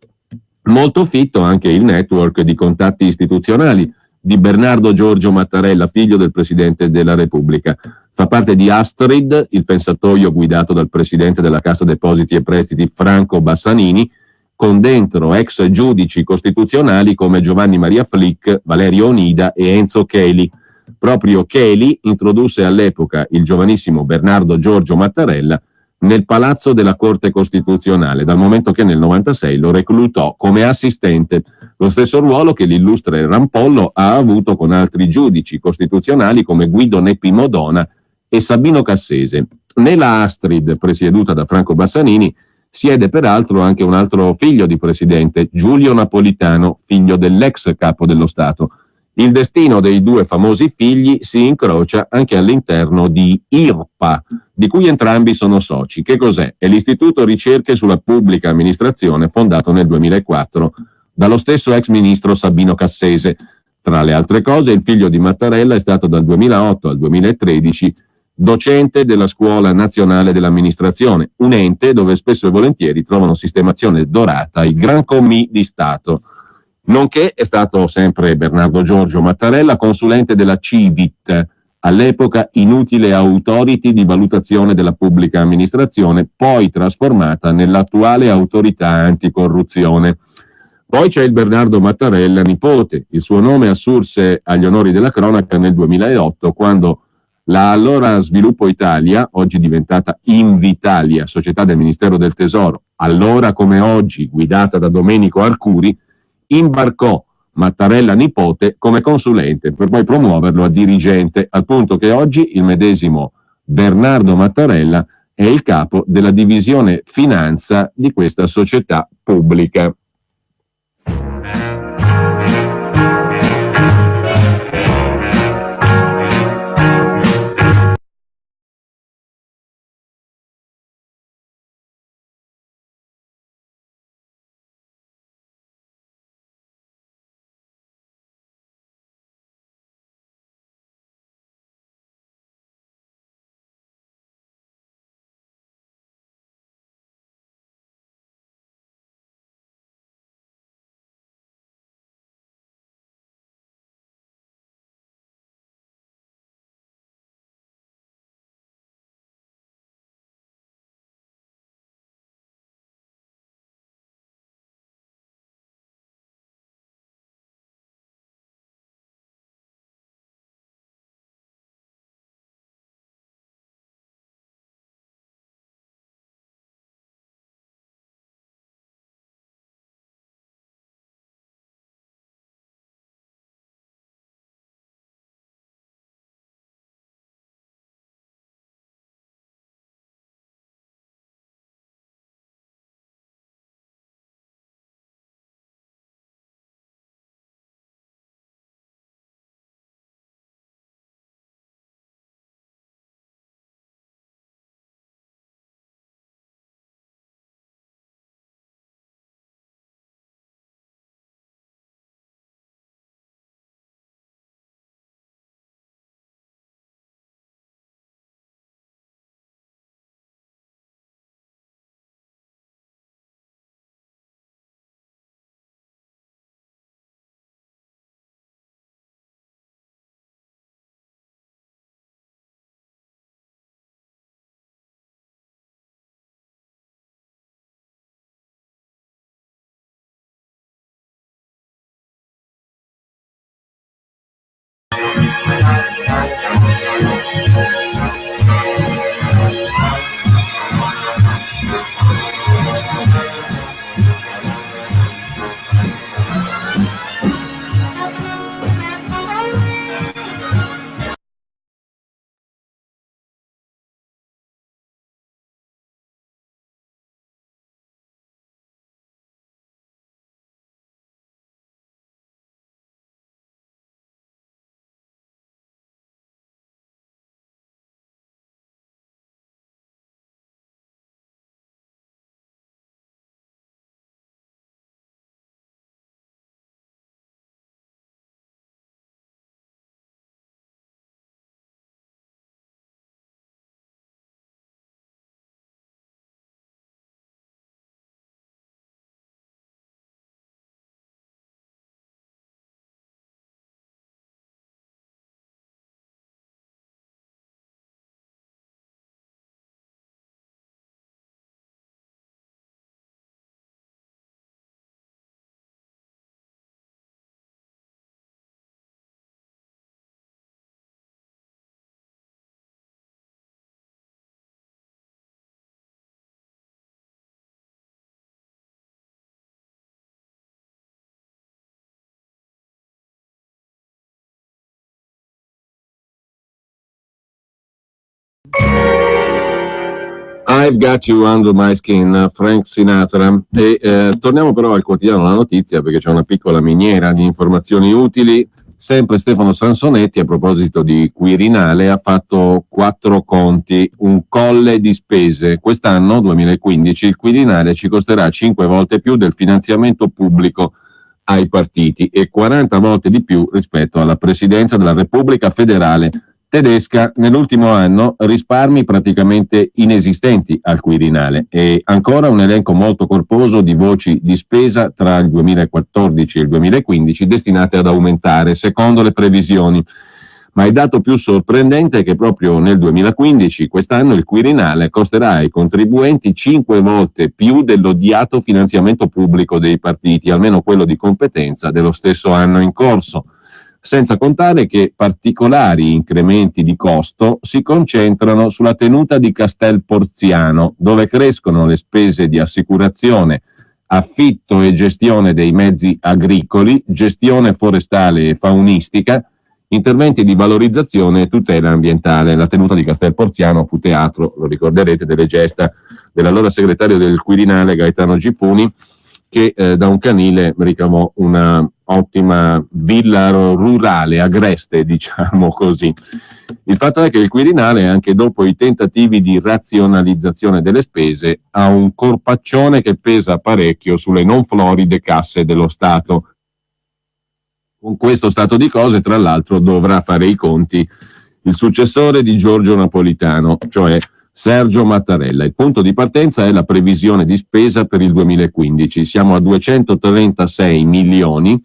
Molto fitto anche il network di contatti istituzionali di Bernardo Giorgio Mattarella, figlio del Presidente della Repubblica. Fa parte di Astrid, il pensatoio guidato dal Presidente della Cassa Depositi e Prestiti Franco Bassanini, con dentro ex giudici costituzionali come Giovanni Maria Flick, Valerio Onida e Enzo Cheli. Proprio Cheli introdusse all'epoca il giovanissimo Bernardo Giorgio Mattarella nel palazzo della Corte Costituzionale, dal momento che nel 96 lo reclutò come assistente, lo stesso ruolo che l'illustre Rampollo ha avuto con altri giudici costituzionali come Guido Neppi Modona e Sabino Cassese. Nella Astrid, presieduta da Franco Bassanini, siede peraltro anche un altro figlio di presidente, Giulio Napolitano, figlio dell'ex capo dello Stato, Il destino dei due famosi figli si incrocia anche all'interno di IRPA, di cui entrambi sono soci. Che cos'è? È l'Istituto Ricerche sulla Pubblica Amministrazione, fondato nel 2004 dallo stesso ex ministro Sabino Cassese. Tra le altre cose, il figlio di Mattarella è stato dal 2008 al 2013 docente della Scuola Nazionale dell'Amministrazione, un ente dove spesso e volentieri trovano sistemazione dorata i gran commis di Stato. Nonché è stato sempre Bernardo Giorgio Mattarella consulente della CIVIT, all'epoca inutile authority di valutazione della pubblica amministrazione, poi trasformata nell'attuale autorità anticorruzione. Poi c'è il Bernardo Mattarella nipote. Il suo nome assurse agli onori della cronaca nel 2008, quando la allora Sviluppo Italia, oggi diventata Invitalia, società del Ministero del Tesoro, allora come oggi guidata da Domenico Arcuri, imbarcò Mattarella nipote come consulente per poi promuoverlo a dirigente, al punto che oggi il medesimo Bernardo Mattarella è il capo della divisione finanza di questa società pubblica. I've Got You Under My Skin, Frank Sinatra. E torniamo però al quotidiano La Notizia, perché c'è una piccola miniera di informazioni utili. Sempre Stefano Sansonetti, a proposito di Quirinale, ha fatto 4 conti, un colle di spese. Quest'anno, 2015, il Quirinale ci costerà 5 volte più del finanziamento pubblico ai partiti e 40 volte di più rispetto alla Presidenza della Repubblica Federale Tedesca. Nell'ultimo anno risparmi praticamente inesistenti al Quirinale e ancora un elenco molto corposo di voci di spesa tra il 2014 e il 2015 destinate ad aumentare secondo le previsioni. Ma il dato più sorprendente è che proprio nel 2015, quest'anno, il Quirinale costerà ai contribuenti 5 volte più dell'odiato finanziamento pubblico dei partiti, almeno quello di competenza dello stesso anno in corso. Senza contare che particolari incrementi di costo si concentrano sulla tenuta di Castel Porziano, dove crescono le spese di assicurazione, affitto e gestione dei mezzi agricoli, gestione forestale e faunistica, interventi di valorizzazione e tutela ambientale. La tenuta di Castel Porziano fu teatro, lo ricorderete, delle gesta dell'allora segretario del Quirinale Gaetano Giffuni, che da un canile ricavò una ottima villa rurale, agreste, diciamo così. Il fatto è che il Quirinale, anche dopo i tentativi di razionalizzazione delle spese, ha un corpaccione che pesa parecchio sulle non floride casse dello Stato. Con questo stato di cose, tra l'altro, dovrà fare i conti il successore di Giorgio Napolitano, cioè Sergio Mattarella. Il punto di partenza è la previsione di spesa per il 2015. Siamo a 236 milioni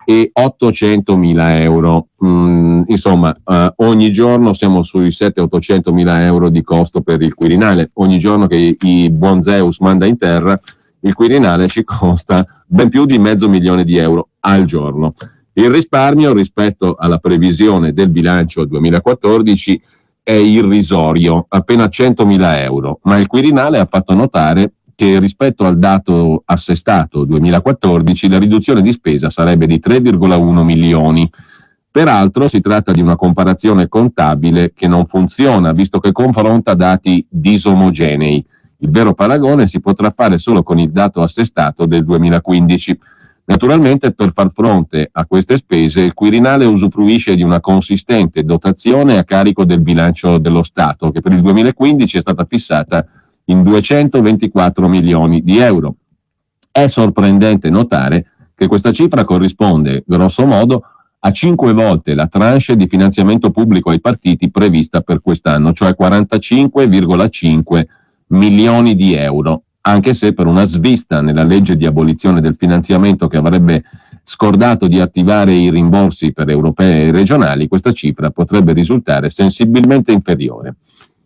e 800 mila euro. Insomma, ogni giorno siamo sui 700-800 mila euro di costo per il Quirinale. Ogni giorno che il buon Zeus manda in terra, il Quirinale ci costa ben più di $500,000 di euro al giorno. Il risparmio rispetto alla previsione del bilancio 2014 è irrisorio, appena 100.000 euro, ma il Quirinale ha fatto notare che rispetto al dato assestato 2014 la riduzione di spesa sarebbe di 3,1 milioni. Peraltro si tratta di una comparazione contabile che non funziona, visto che confronta dati disomogenei. Il vero paragone si potrà fare solo con il dato assestato del 2015. Naturalmente, per far fronte a queste spese, il Quirinale usufruisce di una consistente dotazione a carico del bilancio dello Stato, che per il 2015 è stata fissata in 224 milioni di euro. È sorprendente notare che questa cifra corrisponde, grosso modo, a 5 volte la tranche di finanziamento pubblico ai partiti prevista per quest'anno, cioè 45,5 milioni di euro. Anche se per una svista nella legge di abolizione del finanziamento che avrebbe scordato di attivare i rimborsi per europee e regionali, questa cifra potrebbe risultare sensibilmente inferiore.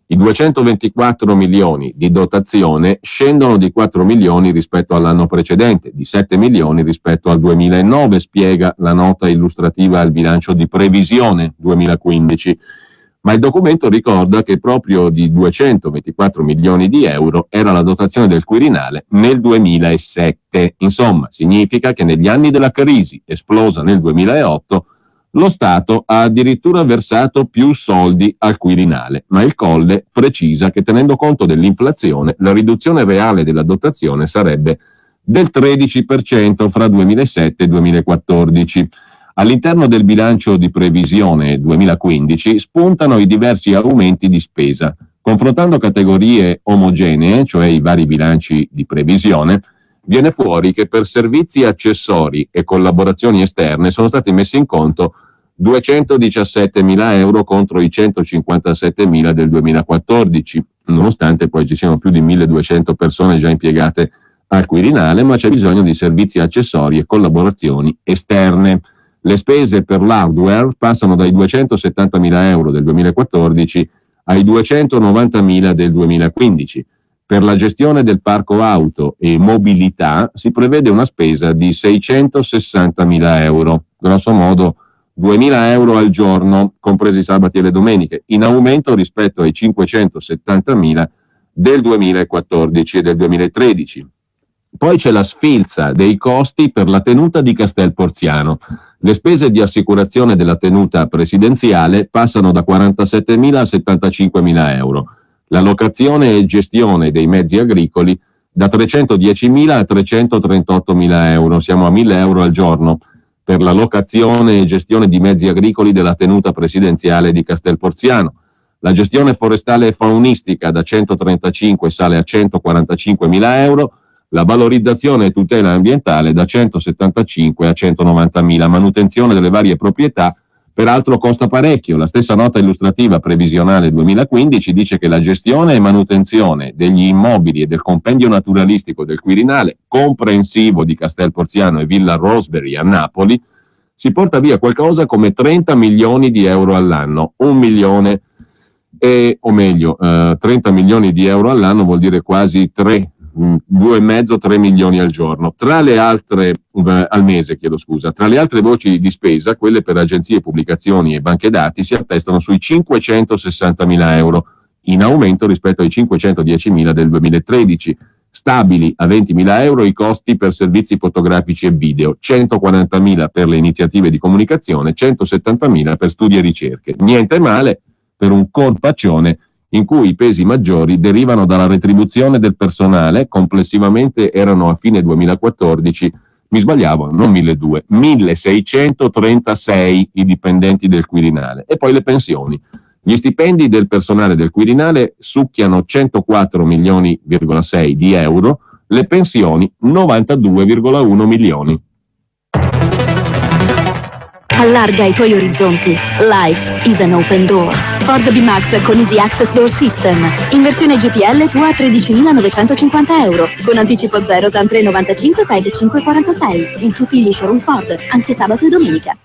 I 224 milioni di dotazione scendono di 4 milioni rispetto all'anno precedente, di 7 milioni rispetto al 2009, spiega la nota illustrativa al bilancio di previsione 2015. Ma il documento ricorda che proprio di 224 milioni di euro era la dotazione del Quirinale nel 2007. Insomma, significa che negli anni della crisi, esplosa nel 2008, lo Stato ha addirittura versato più soldi al Quirinale, ma il Colle precisa che tenendo conto dell'inflazione, la riduzione reale della dotazione sarebbe del 13% fra 2007 e 2014. All'interno del bilancio di previsione 2015 spuntano i diversi aumenti di spesa. Confrontando categorie omogenee, cioè i vari bilanci di previsione, viene fuori che per servizi accessori e collaborazioni esterne sono stati messi in conto 217.000 euro contro i 157.000 del 2014, nonostante poi ci siano più di 1.200 persone già impiegate al Quirinale, ma c'è bisogno di servizi accessori e collaborazioni esterne. Le spese per l'hardware passano dai 270.000 euro del 2014 ai 290.000 del 2015. Per la gestione del parco auto e mobilità si prevede una spesa di 660.000 euro, grosso modo 2.000 euro al giorno, compresi i sabati e le domeniche, in aumento rispetto ai 570.000 del 2014 e del 2013. Poi c'è la sfilza dei costi per la tenuta di Castel Porziano. Le spese di assicurazione della tenuta presidenziale passano da 47.000 a 75.000 euro. la locazione e gestione dei mezzi agricoli da 310.000 a 338.000 euro. Siamo a 1.000 euro al giorno per la locazione e gestione di mezzi agricoli della tenuta presidenziale di Castelporziano. La gestione forestale e faunistica da 135 sale a 145.000 euro, la valorizzazione e tutela ambientale da 175 a 190.000. Manutenzione delle varie proprietà peraltro costa parecchio. La stessa nota illustrativa previsionale 2015 dice che la gestione e manutenzione degli immobili e del compendio naturalistico del Quirinale, comprensivo di Castelporziano e Villa Rosebery a Napoli, si porta via qualcosa come 30 milioni di euro all'anno. 30 milioni di euro all'anno vuol dire quasi 2,5-3 milioni al giorno. Tra le altre al mese, tra le altre voci di spesa, quelle per agenzie, pubblicazioni e banche dati si attestano sui 560.000 euro, in aumento rispetto ai 510.000 del 2013. Stabili a 20.000 euro i costi per servizi fotografici e video, 140.000 per le iniziative di comunicazione, 170.000 per studi e ricerche. Niente male per un corpaccione in cui i pesi maggiori derivano dalla retribuzione del personale. Complessivamente erano a fine 2014, mi sbagliavo, non 1.200, 1.636 i dipendenti del Quirinale. E poi le pensioni. Gli stipendi del personale del Quirinale succhiano 104,6 milioni di euro, le pensioni 92,1 milioni. Allarga i tuoi orizzonti. Life is an open door. Ford B-Max con Easy Access Door System. In versione GPL tua a 13.950 euro. Con anticipo 0 TAN 3,95 TAG 5,46. In tutti gli showroom Ford, anche sabato e domenica.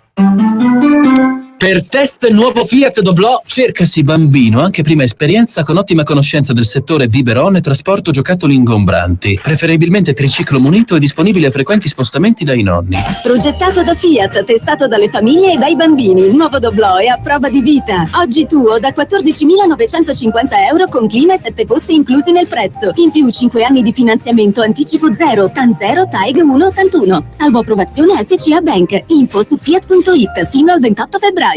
Per test nuovo Fiat Doblò cercasi bambino, anche prima esperienza con ottima conoscenza del settore biberon e trasporto giocattoli ingombranti, preferibilmente triciclo munito e disponibile a frequenti spostamenti dai nonni. Progettato da Fiat, testato dalle famiglie e dai bambini, il nuovo Doblò è a prova di vita. Oggi tuo da 14.950 euro con clima e 7 posti inclusi nel prezzo. In più 5 anni di finanziamento, anticipo 0, TAN 0, TAEG 1,81. Salvo approvazione FCA Bank. Info su fiat.it fino al 28 febbraio.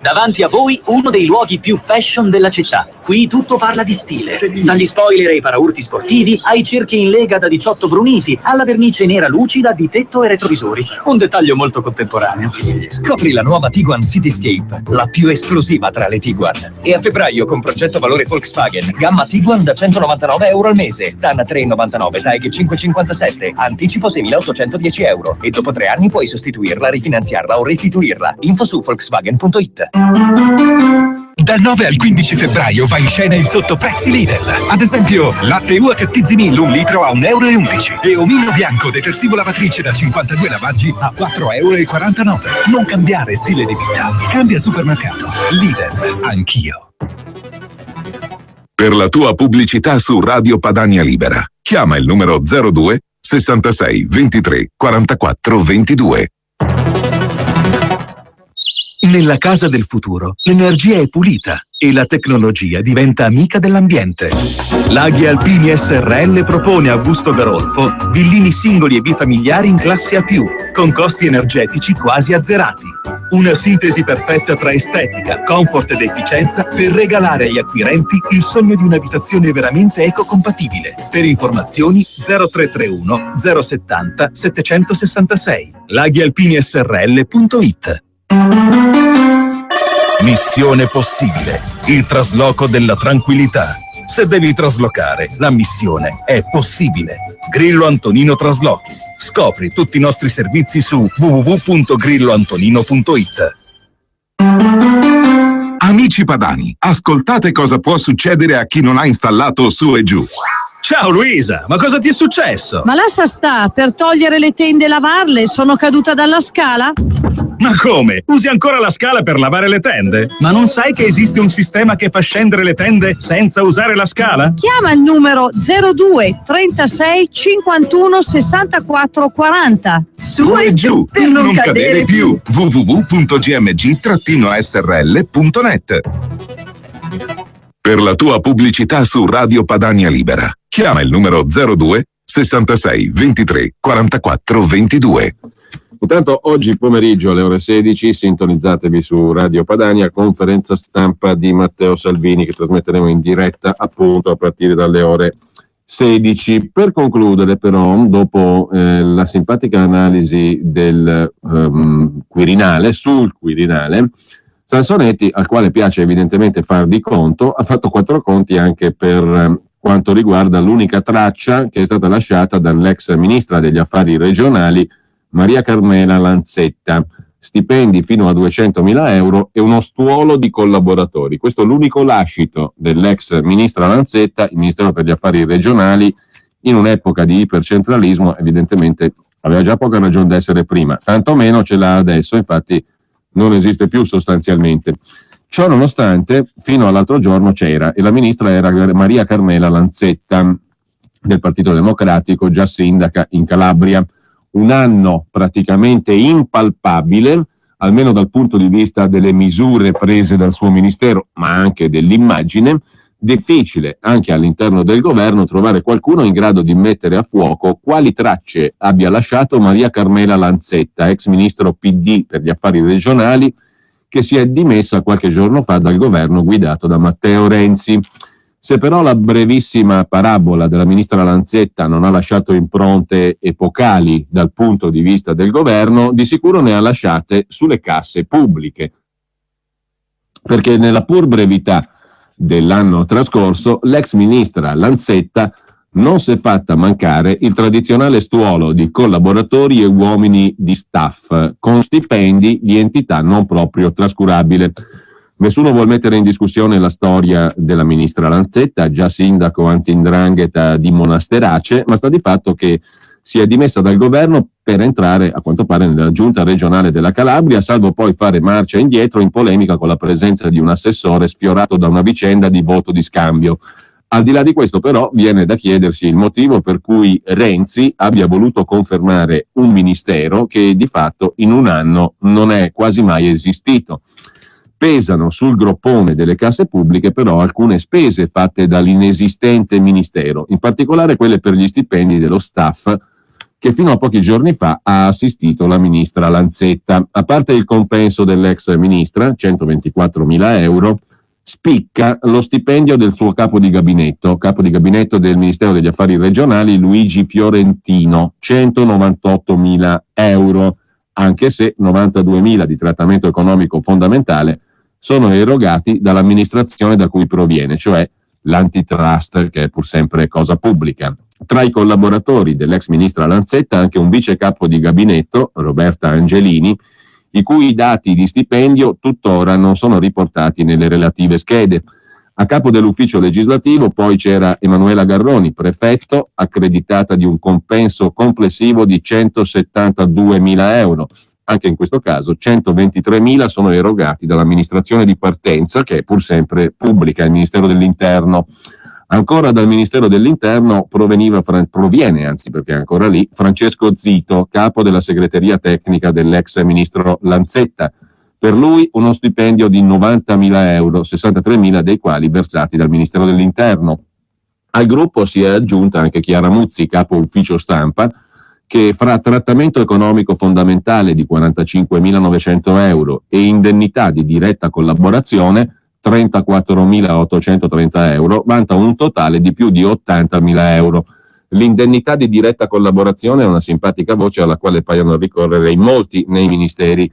Davanti a voi uno dei luoghi più fashion della città. Qui tutto parla di stile. Dagli spoiler ai paraurti sportivi, ai cerchi in lega da 18 bruniti, alla vernice nera lucida di tetto e retrovisori. Un dettaglio molto contemporaneo. Scopri la nuova Tiguan Cityscape, la più esclusiva tra le Tiguan. E a febbraio con progetto valore Volkswagen, gamma Tiguan da 199 euro al mese, TAN 3,99, TAEG 5,57, anticipo 6.810 euro. E dopo 3 anni puoi sostituirla, rifinanziarla o restituirla. Info su Volkswagen.it. Dal 9 al 15 febbraio va in scena il sottoprezzi Lidl. Ad esempio, latte UHT Zinil 1 litro a 1,11 euro e omino bianco detersivo lavatrice da 52 lavaggi a 4,49 euro. Non cambiare stile di vita, cambia supermercato. Lidl, anch'io. Per la tua pubblicità su Radio Padania Libera, chiama il numero 02 66 23 44 22. Nella casa del futuro l'energia è pulita e la tecnologia diventa amica dell'ambiente. Laghi Alpini SRL propone a Augusto Garolfo villini singoli e bifamiliari in classe A+, con costi energetici quasi azzerati. Una sintesi perfetta tra estetica, comfort ed efficienza per regalare agli acquirenti il sogno di un'abitazione veramente ecocompatibile. Per informazioni 0331 070 766 laghialpinisrl.it. Missione possibile, il trasloco della tranquillità. Se devi traslocare, la missione è possibile. Grillo Antonino Traslochi. Scopri tutti i nostri servizi su www.grilloantonino.it. Amici padani, ascoltate cosa può succedere a chi non ha installato Su e Giù. Ciao Luisa, ma cosa ti è successo? Ma lascia sta, per togliere le tende e lavarle sono caduta dalla scala? Ma come? Usi ancora la scala per lavare le tende? Ma non sai che esiste un sistema che fa scendere le tende senza usare la scala? Chiama il numero 02 36 51 64 40. Su e Giù, per non cadere più. www.gmg-srl.net. Per la tua pubblicità su Radio Padania Libera, chiama il numero 02 66 23 44 22. Intanto oggi pomeriggio alle ore 16 sintonizzatevi su Radio Padania, conferenza stampa di Matteo Salvini che trasmetteremo in diretta appunto a partire dalle ore 16. Per concludere però, dopo la simpatica analisi del Quirinale, sul Quirinale, Sansonetti, al quale piace evidentemente far di conto, ha fatto 4 conti anche per quanto riguarda l'unica traccia che è stata lasciata dall'ex ministra degli affari regionali Maria Carmela Lanzetta. Stipendi fino a 200.000 euro e uno stuolo di collaboratori. Questo è l'unico lascito dell'ex ministra Lanzetta, il Ministero per gli Affari Regionali, in un'epoca di ipercentralismo. Evidentemente aveva già poca ragione d'essere prima, tanto meno ce l'ha adesso, infatti non esiste più sostanzialmente. Ciò nonostante, fino all'altro giorno c'era, e la ministra era Maria Carmela Lanzetta del Partito Democratico, già sindaca in Calabria. Un anno praticamente impalpabile, almeno dal punto di vista delle misure prese dal suo ministero, ma anche dell'immagine. Difficile anche all'interno del governo trovare qualcuno in grado di mettere a fuoco quali tracce abbia lasciato Maria Carmela Lanzetta, ex ministro PD per gli affari regionali, che si è dimessa qualche giorno fa dal governo guidato da Matteo Renzi. Se però la brevissima parabola della ministra Lanzetta non ha lasciato impronte epocali dal punto di vista del governo, di sicuro ne ha lasciate sulle casse pubbliche. Perché nella pur brevità dell'anno trascorso, l'ex ministra Lanzetta non si è fatta mancare il tradizionale stuolo di collaboratori e uomini di staff, con stipendi di entità non proprio trascurabile. Nessuno vuol mettere in discussione la storia della ministra Lanzetta, già sindaco anti-'ndrangheta di Monasterace, ma sta di fatto che si è dimessa dal governo per entrare, a quanto pare, nella giunta regionale della Calabria, salvo poi fare marcia indietro in polemica con la presenza di un assessore sfiorato da una vicenda di voto di scambio. Al di là di questo, però, viene da chiedersi il motivo per cui Renzi abbia voluto confermare un ministero che di fatto in un anno non è quasi mai esistito. Pesano sul groppone delle casse pubbliche però alcune spese fatte dall'inesistente ministero, in particolare quelle per gli stipendi dello staff che fino a pochi giorni fa ha assistito la ministra Lanzetta. A parte il compenso dell'ex ministra, 124.000 euro, spicca lo stipendio del suo capo di gabinetto del Ministero degli Affari Regionali, Luigi Fiorentino, 198.000 euro, anche se 92.000 di trattamento economico fondamentale sono erogati dall'amministrazione da cui proviene, cioè l'antitrust, che è pur sempre cosa pubblica. Tra i collaboratori dell'ex ministra Lanzetta anche un vice capo di gabinetto, Roberta Angelini, i cui dati di stipendio tuttora non sono riportati nelle relative schede. A capo dell'ufficio legislativo poi c'era Emanuela Garroni, prefetto, accreditata di un compenso complessivo di 172.000 euro. Anche in questo caso 123.000 sono erogati dall'amministrazione di partenza, che è pur sempre pubblica, il Ministero dell'Interno. Ancora dal Ministero dell'Interno proviene, anzi perché è ancora lì, Francesco Zito, capo della segreteria tecnica dell'ex ministro Lanzetta. Per lui uno stipendio di 90.000 euro, 63.000 dei quali versati dal Ministero dell'Interno. Al gruppo si è aggiunta anche Chiara Muzzi, capo ufficio stampa, che fra trattamento economico fondamentale di 45.900 euro e indennità di diretta collaborazione 34.830 euro, vanta un totale di più di 80.000 euro. L'indennità di diretta collaborazione è una simpatica voce alla quale paiono ricorrere in molti nei ministeri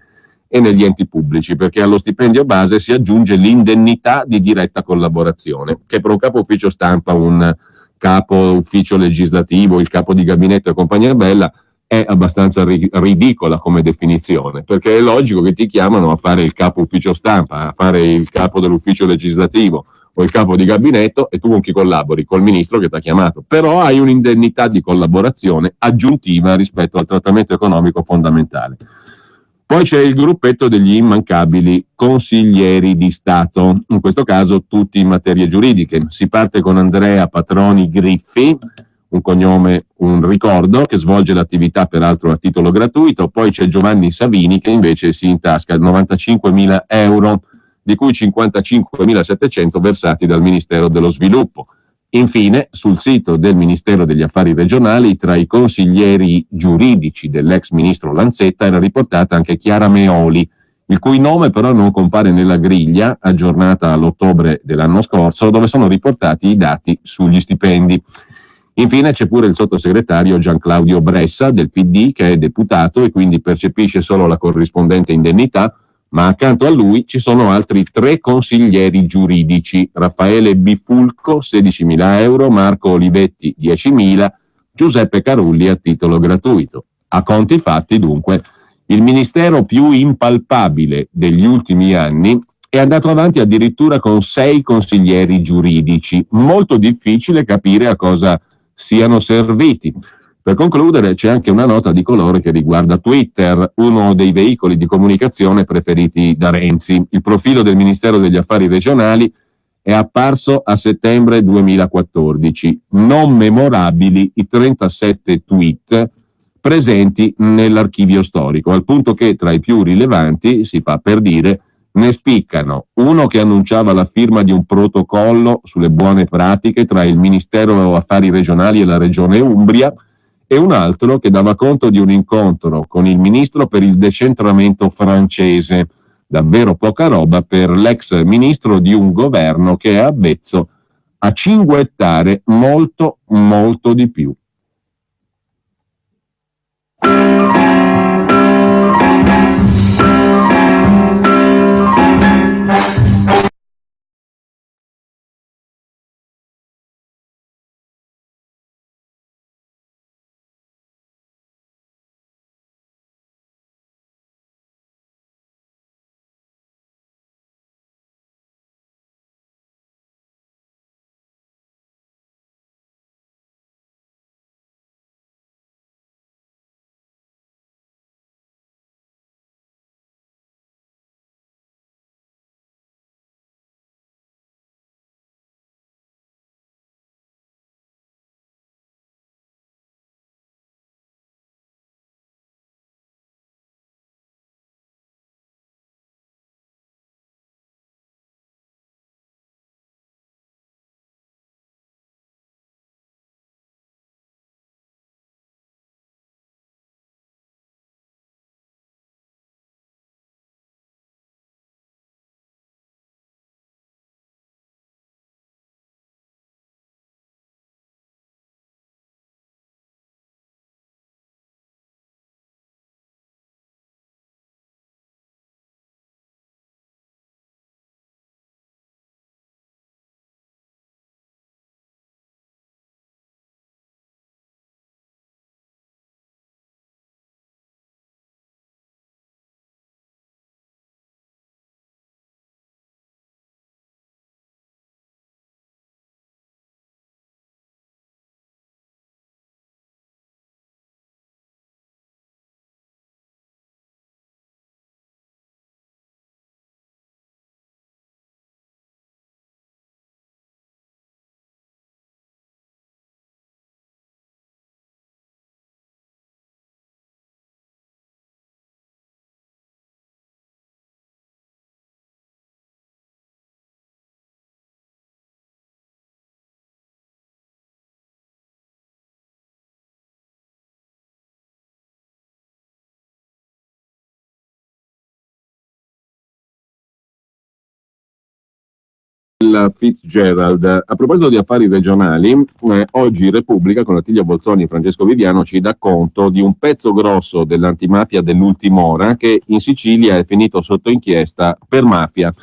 e negli enti pubblici, perché allo stipendio base si aggiunge l'indennità di diretta collaborazione, che per un capo ufficio stampa, un capo ufficio legislativo, il capo di gabinetto e compagnia bella è abbastanza ridicola come definizione, perché è logico che ti chiamano a fare il capo ufficio stampa, a fare il capo dell'ufficio legislativo o il capo di gabinetto e tu con chi collabori? Col ministro che ti ha chiamato, però hai un'indennità di collaborazione aggiuntiva rispetto al trattamento economico fondamentale. Poi c'è il gruppetto degli immancabili consiglieri di Stato, in questo caso tutti in materie giuridiche. Si parte con Andrea Patroni Griffi, un cognome, un ricordo, che svolge l'attività peraltro a titolo gratuito. Poi c'è Giovanni Savini che invece si intasca 95.000 euro, di cui 55.700 versati dal Ministero dello Sviluppo. Infine, sul sito del Ministero degli Affari Regionali, tra i consiglieri giuridici dell'ex ministro Lanzetta era riportata anche Chiara Meoli, il cui nome però non compare nella griglia aggiornata all'ottobre dell'anno scorso, dove sono riportati i dati sugli stipendi. Infine c'è pure il sottosegretario Gian Claudio Bressa del PD, che è deputato e quindi percepisce solo la corrispondente indennità, ma accanto a lui ci sono altri 3 consiglieri giuridici: Raffaele Bifulco 16.000 euro, Marco Olivetti 10.000, Giuseppe Carulli a titolo gratuito. A conti fatti, dunque, il ministero più impalpabile degli ultimi anni è andato avanti addirittura con 6 consiglieri giuridici. Molto difficile capire a cosa siano serviti. Per concludere, c'è anche una nota di colore che riguarda Twitter, uno dei veicoli di comunicazione preferiti da Renzi. Il profilo del Ministero degli Affari Regionali è apparso a settembre 2014. Non memorabili i 37 tweet presenti nell'archivio storico, al punto che tra i più rilevanti, si fa per dire, ne spiccano uno che annunciava la firma di un protocollo sulle buone pratiche tra il Ministero Affari Regionali e la Regione Umbria, e un altro che dava conto di un incontro con il ministro per il decentramento francese. Davvero poca roba per l'ex ministro di un governo che è avvezzo a cinguettare molto, molto di più. Fitzgerald. A proposito di affari regionali, oggi Repubblica con Attilio Bolzoni e Francesco Viviano ci dà conto di un pezzo grosso dell'antimafia dell'ultim'ora che in Sicilia è finito sotto inchiesta per mafia.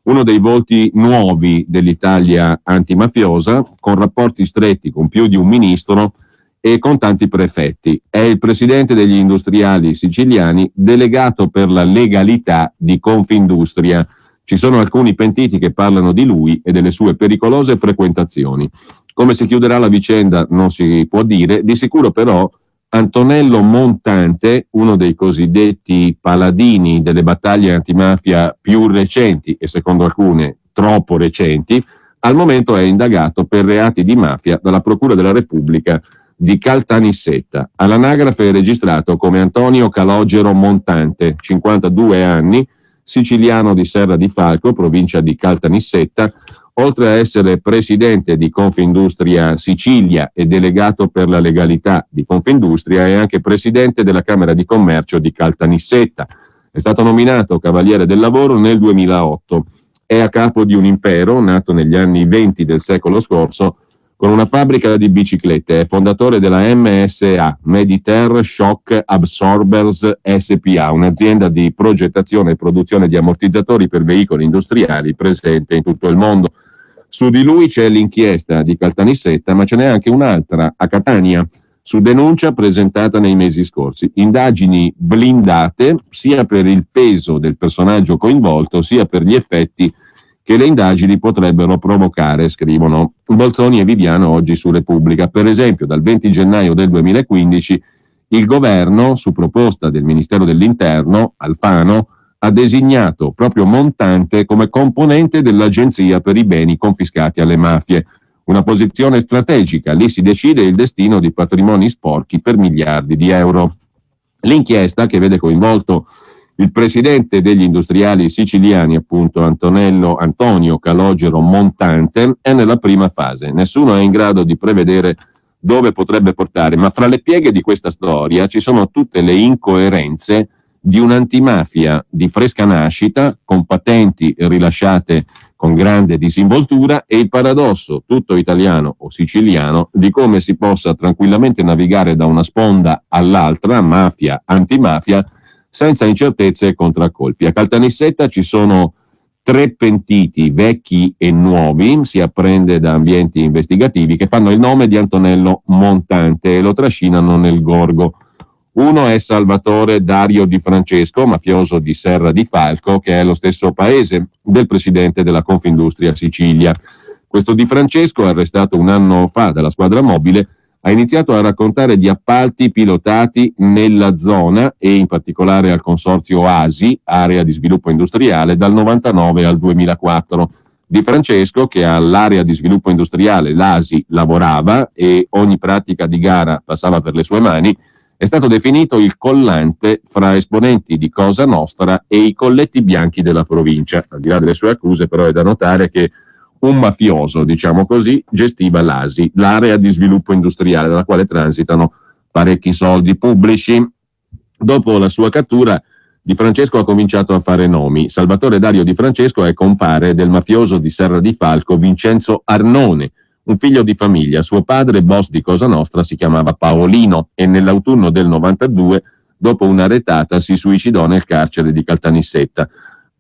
Uno dei volti nuovi dell'Italia antimafiosa, con rapporti stretti con più di un ministro e con tanti prefetti. È il presidente degli industriali siciliani, delegato per la legalità di Confindustria. Ci sono alcuni pentiti che parlano di lui e delle sue pericolose frequentazioni. Come si chiuderà la vicenda non si può dire, di sicuro però Antonello Montante, uno dei cosiddetti paladini delle battaglie antimafia più recenti e secondo alcune troppo recenti, al momento è indagato per reati di mafia dalla Procura della Repubblica di Caltanissetta. All'anagrafe è registrato come Antonio Calogero Montante, 52 anni, siciliano di Serra di Falco, provincia di Caltanissetta, Oltre a essere presidente di Confindustria Sicilia e delegato per la legalità di Confindustria, è anche presidente della Camera di Commercio di Caltanissetta. È stato nominato Cavaliere del Lavoro nel 2008. È a capo di un impero nato negli anni 20 del secolo scorso con una fabbrica di biciclette. È fondatore della MSA, Mediter Shock Absorbers SPA, un'azienda di progettazione e produzione di ammortizzatori per veicoli industriali presente in tutto il mondo. Su di lui c'è l'inchiesta di Caltanissetta, ma ce n'è anche un'altra a Catania, su denuncia presentata nei mesi scorsi. Indagini blindate sia per il peso del personaggio coinvolto, sia per gli effetti che le indagini potrebbero provocare, scrivono Bolzoni e Viviano oggi su Repubblica. Per esempio, dal 20 gennaio del 2015 il governo, su proposta del Ministero dell'Interno, Alfano, ha designato proprio Montante come componente dell'Agenzia per i beni confiscati alle mafie. Una posizione strategica, lì si decide il destino di patrimoni sporchi per miliardi di euro. L'inchiesta, che vede coinvolto il presidente degli industriali siciliani, appunto Antonio Calogero Montante, è nella prima fase. Nessuno è in grado di prevedere dove potrebbe portare, ma fra le pieghe di questa storia ci sono tutte le incoerenze di un'antimafia di fresca nascita, con patenti rilasciate con grande disinvoltura, e il paradosso tutto italiano o siciliano di come si possa tranquillamente navigare da una sponda all'altra, mafia, antimafia, senza incertezze e contraccolpi. A Caltanissetta ci sono 3 pentiti, vecchi e nuovi, si apprende da ambienti investigativi, che fanno il nome di Antonello Montante e lo trascinano nel gorgo. Uno è Salvatore Dario Di Francesco, mafioso di Serra di Falco, che è lo stesso paese del presidente della Confindustria Sicilia. Questo Di Francesco, arrestato un anno fa dalla squadra mobile, ha iniziato a raccontare di appalti pilotati nella zona e in particolare al consorzio ASI, Area di Sviluppo Industriale, dal 99 al 2004. Di Francesco, che all'area di sviluppo industriale, l'ASI, lavorava e ogni pratica di gara passava per le sue mani, è stato definito il collante fra esponenti di Cosa Nostra e i colletti bianchi della provincia. Al di là delle sue accuse, però, è da notare che un mafioso, diciamo così, gestiva l'ASI, l'area di sviluppo industriale, dalla quale transitano parecchi soldi pubblici. Dopo la sua cattura, Di Francesco ha cominciato a fare nomi. Salvatore Dario Di Francesco è compare del mafioso di Serra di Falco Vincenzo Arnone, un figlio di famiglia. Suo padre, boss di Cosa Nostra, si chiamava Paolino e nell'autunno del 92, dopo una retata, si suicidò nel carcere di Caltanissetta.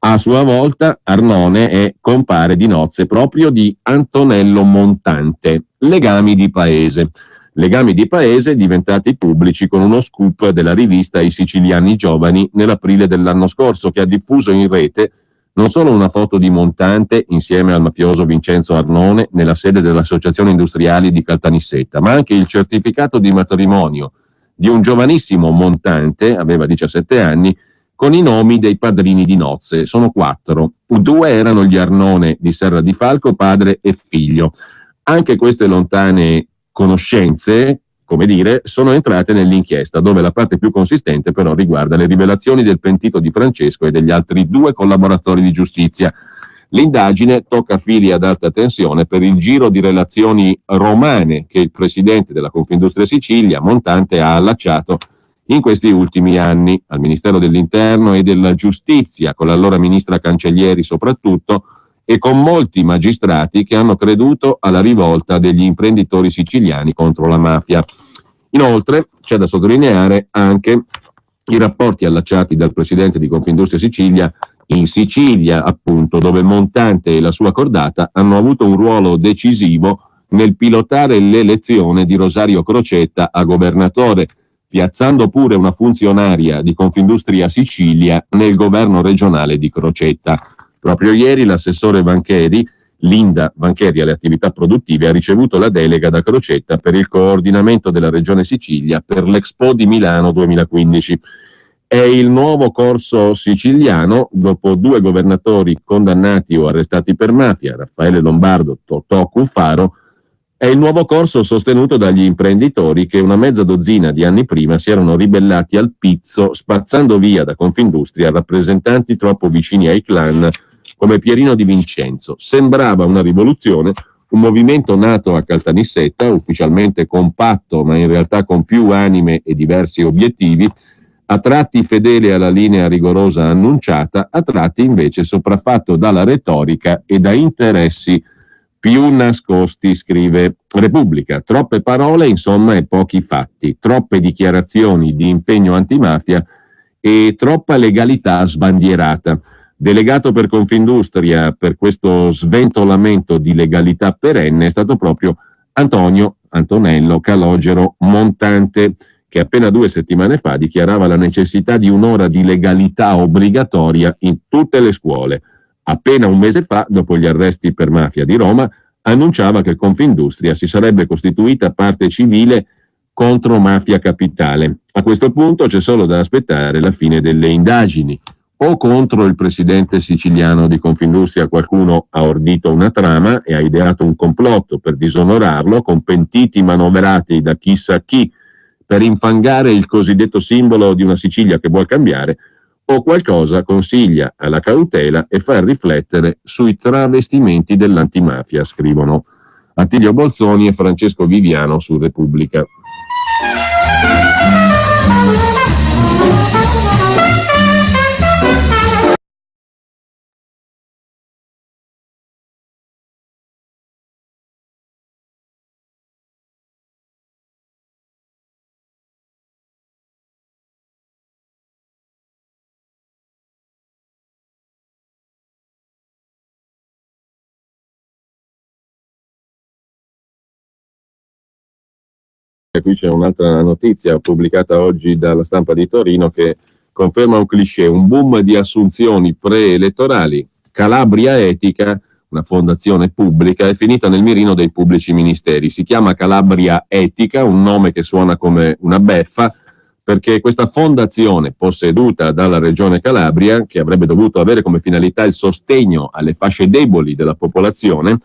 A sua volta Arnone è compare di nozze proprio di Antonello Montante. Legami di paese diventati pubblici con uno scoop della rivista I Siciliani Giovani nell'aprile dell'anno scorso, che ha diffuso in rete non solo una foto di Montante insieme al mafioso Vincenzo Arnone nella sede dell'Associazione Industriali di Caltanissetta, ma anche il certificato di matrimonio di un giovanissimo Montante, aveva 17 anni, con i nomi dei padrini di nozze. Sono 4. 2 erano gli Arnone di Serra di Falco, padre e figlio. Anche queste lontane conoscenze, come dire, sono entrate nell'inchiesta, dove la parte più consistente però riguarda le rivelazioni del pentito Di Francesco e degli altri 2 collaboratori di giustizia. L'indagine tocca fili ad alta tensione per il giro di relazioni romane che il presidente della Confindustria Sicilia, Montante, ha allacciato in questi ultimi anni al Ministero dell'Interno e della Giustizia, con l'allora ministra Cancellieri soprattutto, e con molti magistrati che hanno creduto alla rivolta degli imprenditori siciliani contro la mafia. Inoltre c'è da sottolineare anche i rapporti allacciati dal presidente di Confindustria Sicilia in Sicilia, appunto, dove Montante e la sua cordata hanno avuto un ruolo decisivo nel pilotare l'elezione di Rosario Crocetta a governatore, piazzando pure una funzionaria di Confindustria Sicilia nel governo regionale di Crocetta. Proprio ieri l'assessore Vancheri, Linda Vancheri alle attività produttive, ha ricevuto la delega da Crocetta per il coordinamento della Regione Sicilia per l'Expo di Milano 2015. È il nuovo corso siciliano, dopo 2 governatori condannati o arrestati per mafia, Raffaele Lombardo, Totò Cuffaro. È il nuovo corso sostenuto dagli imprenditori che una mezza dozzina di anni prima si erano ribellati al pizzo, spazzando via da Confindustria rappresentanti troppo vicini ai clan, come Pierino Di Vincenzo. Sembrava una rivoluzione, un movimento nato a Caltanissetta, ufficialmente compatto ma in realtà con più anime e diversi obiettivi, a tratti fedele alla linea rigorosa annunciata, a tratti invece sopraffatto dalla retorica e da interessi più nascosti, scrive Repubblica. Troppe parole, insomma, e pochi fatti, troppe dichiarazioni di impegno antimafia e troppa legalità sbandierata. Delegato per Confindustria per questo sventolamento di legalità perenne è stato proprio Antonello Calogero Montante, che appena 2 settimane fa dichiarava la necessità di un'ora di legalità obbligatoria in tutte le scuole. Appena un mese fa, dopo gli arresti per mafia di Roma, annunciava che Confindustria si sarebbe costituita parte civile contro Mafia Capitale. A questo punto c'è solo da aspettare la fine delle indagini. O contro il presidente siciliano di Confindustria qualcuno ha ordito una trama e ha ideato un complotto per disonorarlo, con pentiti manovrati da chissà chi per infangare il cosiddetto simbolo di una Sicilia che vuol cambiare, o qualcosa consiglia alla cautela e fa riflettere sui travestimenti dell'antimafia, scrivono Attilio Bolzoni e Francesco Viviano su Repubblica. Qui c'è un'altra notizia pubblicata oggi dalla Stampa di Torino che conferma un cliché, un boom di assunzioni preelettorali. Calabria Etica, una fondazione pubblica, è finita nel mirino dei pubblici ministeri. Si chiama Calabria Etica, un nome che suona come una beffa, perché questa fondazione posseduta dalla Regione Calabria, che avrebbe dovuto avere come finalità il sostegno alle fasce deboli della popolazione,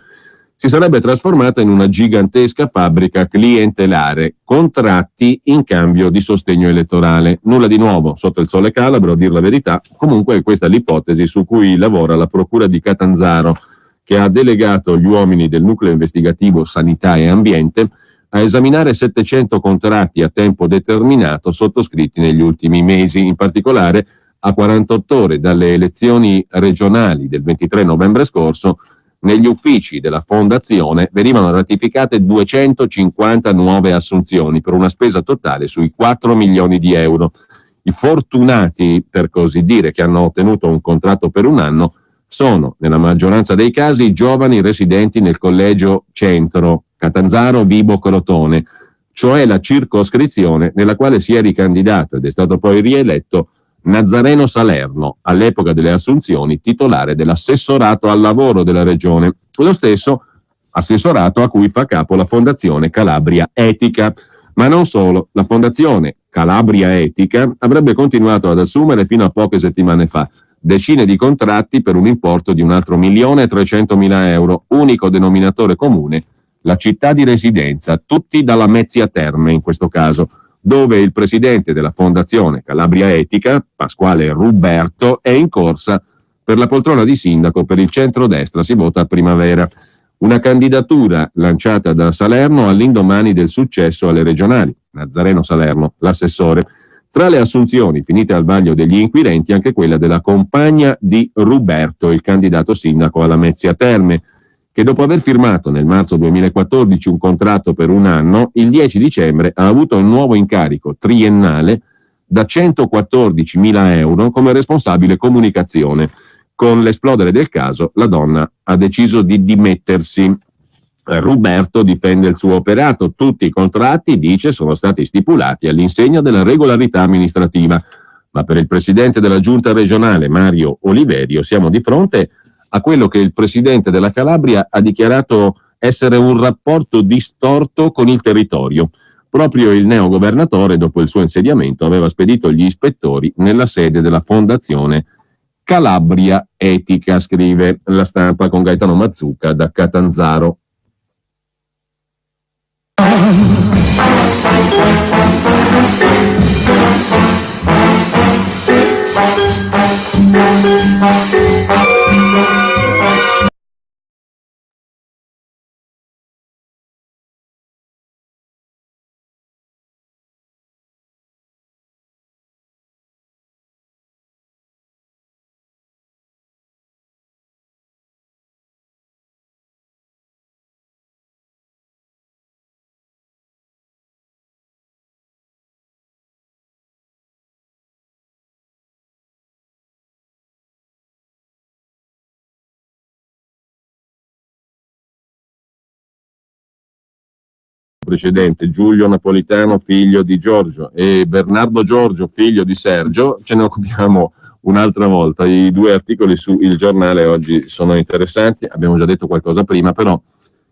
si sarebbe trasformata in una gigantesca fabbrica clientelare, contratti in cambio di sostegno elettorale. Nulla di nuovo sotto il sole calabro, a dir la verità. Comunque questa è l'ipotesi su cui lavora la Procura di Catanzaro, che ha delegato gli uomini del Nucleo Investigativo Sanità e Ambiente a esaminare 700 contratti a tempo determinato sottoscritti negli ultimi mesi, in particolare a 48 ore dalle elezioni regionali del 23 novembre scorso. Negli uffici della fondazione venivano ratificate 250 nuove assunzioni per una spesa totale sui 4 milioni di euro. I fortunati, per così dire, che hanno ottenuto un contratto per un anno sono, nella maggioranza dei casi, giovani residenti nel collegio Centro, Catanzaro, Vibo, Crotone, cioè la circoscrizione nella quale si è ricandidato ed è stato poi rieletto Nazareno Salerno, all'epoca delle assunzioni titolare dell'assessorato al lavoro della regione, lo stesso assessorato a cui fa capo la Fondazione Calabria Etica. Ma non solo, la Fondazione Calabria Etica avrebbe continuato ad assumere fino a poche settimane fa decine di contratti per un importo di un altro 1.300.000 euro, unico denominatore comune, la città di residenza, tutti dalla Mezzia Terme in questo caso, dove il presidente della Fondazione Calabria Etica, Pasquale Ruberto, è in corsa per la poltrona di sindaco per il centrodestra, si vota a primavera. Una candidatura lanciata da Salerno all'indomani del successo alle regionali. Nazareno Salerno, l'assessore. Tra le assunzioni finite al vaglio degli inquirenti anche quella della compagna di Ruberto, il candidato sindaco alla Mezzia Terme, che dopo aver firmato nel marzo 2014 un contratto per un anno, il 10 dicembre ha avuto un nuovo incarico triennale da 114.000 euro come responsabile comunicazione. Con l'esplodere del caso, la donna ha deciso di dimettersi. Ruberto difende il suo operato. Tutti i contratti, dice, sono stati stipulati all'insegna della regolarità amministrativa. Ma per il presidente della giunta regionale, Mario Oliverio, siamo di fronte a quello che il presidente della Calabria ha dichiarato essere un rapporto distorto con il territorio. Proprio il neogovernatore, dopo il suo insediamento, aveva spedito gli ispettori nella sede della Fondazione Calabria Etica, scrive La Stampa con Gaetano Mazzucca da Catanzaro. precedente, Giulio Napolitano figlio di Giorgio e Bernardo Giorgio figlio di Sergio, ce ne occupiamo un'altra volta. I due articoli su Il Giornale oggi sono interessanti, abbiamo già detto qualcosa prima, però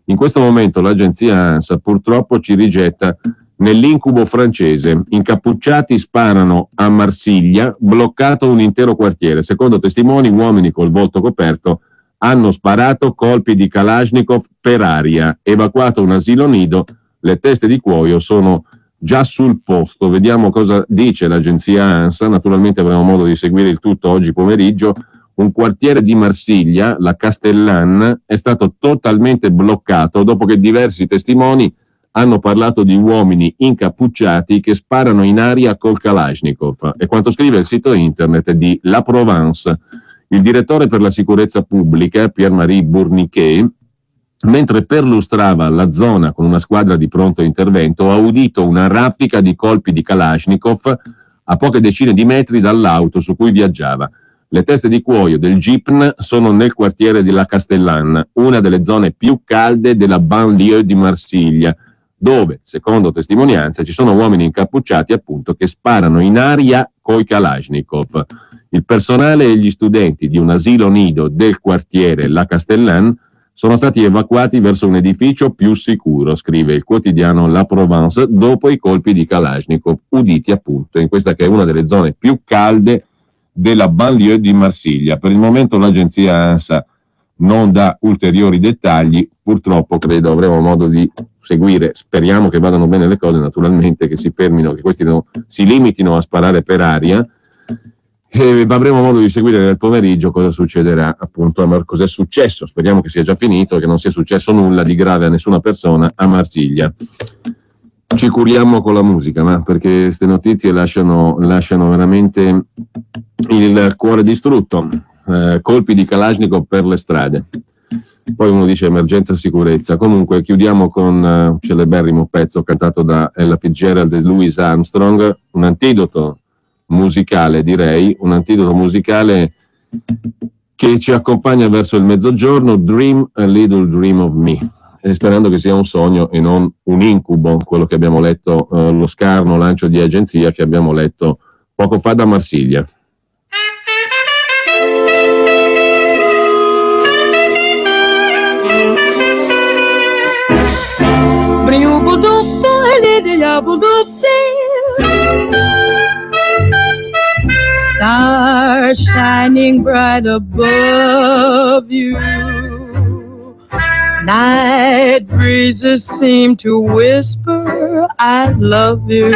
in questo momento l'agenzia ANSA purtroppo ci rigetta nell'incubo francese. Incappucciati sparano a Marsiglia, bloccato un intero quartiere. Secondo testimoni, uomini col volto coperto hanno sparato colpi di Kalashnikov per aria. Evacuato un asilo nido, le teste di cuoio sono già sul posto. Vediamo cosa dice l'agenzia ANSA. Naturalmente avremo modo di seguire il tutto oggi pomeriggio. Un quartiere di Marsiglia, la Castellane, è stato totalmente bloccato dopo che diversi testimoni hanno parlato di uomini incappucciati che sparano in aria col Kalashnikov. È quanto scrive il sito internet di La Provence. Il direttore per la sicurezza pubblica, Pierre-Marie Bourniquet, mentre perlustrava la zona con una squadra di pronto intervento, ha udito una raffica di colpi di Kalashnikov a poche decine di metri dall'auto su cui viaggiava. Le teste di cuoio del GIPN sono nel quartiere di La Castellane, una delle zone più calde della banlieue di Marsiglia, dove, secondo testimonianze, ci sono uomini incappucciati appunto che sparano in aria coi Kalashnikov. Il personale e gli studenti di un asilo nido del quartiere La Castellane sono stati evacuati verso un edificio più sicuro, scrive il quotidiano La Provence, dopo i colpi di Kalashnikov uditi appunto in questa che è una delle zone più calde della banlieue di Marsiglia. Per il momento l'agenzia ANSA non dà ulteriori dettagli, purtroppo credo avremo modo di seguire, speriamo che vadano bene le cose, naturalmente che si fermino, che questi si limitino a sparare per aria, e avremo modo di seguire nel pomeriggio cosa succederà, appunto, cosa è successo. Speriamo che sia già finito e che non sia successo nulla di grave a nessuna persona a Marsiglia. Ci curiamo con la musica, ma perché queste notizie lasciano veramente il cuore distrutto. Colpi di Kalashnikov per le strade. Poi uno dice emergenza sicurezza. Comunque chiudiamo con un celeberrimo pezzo cantato da Ella Fitzgerald e Louis Armstrong, un antidoto musicale, direi, un antidoto musicale che ci accompagna verso il mezzogiorno. Dream a little dream of me, e sperando che sia un sogno e non un incubo, quello che abbiamo letto, lo scarno lancio di agenzia che abbiamo letto poco fa da Marsiglia. Stars shining bright above you, night breezes seem to whisper I love you,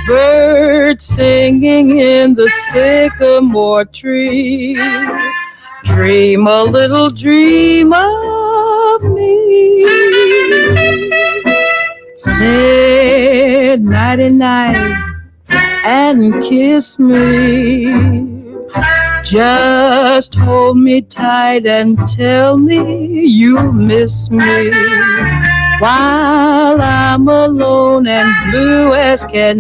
birds singing in the sycamore tree, dream a little dream of me. Say nighty-night and kiss me. Just hold me tight and tell me you miss me while I'm alone and blue as can.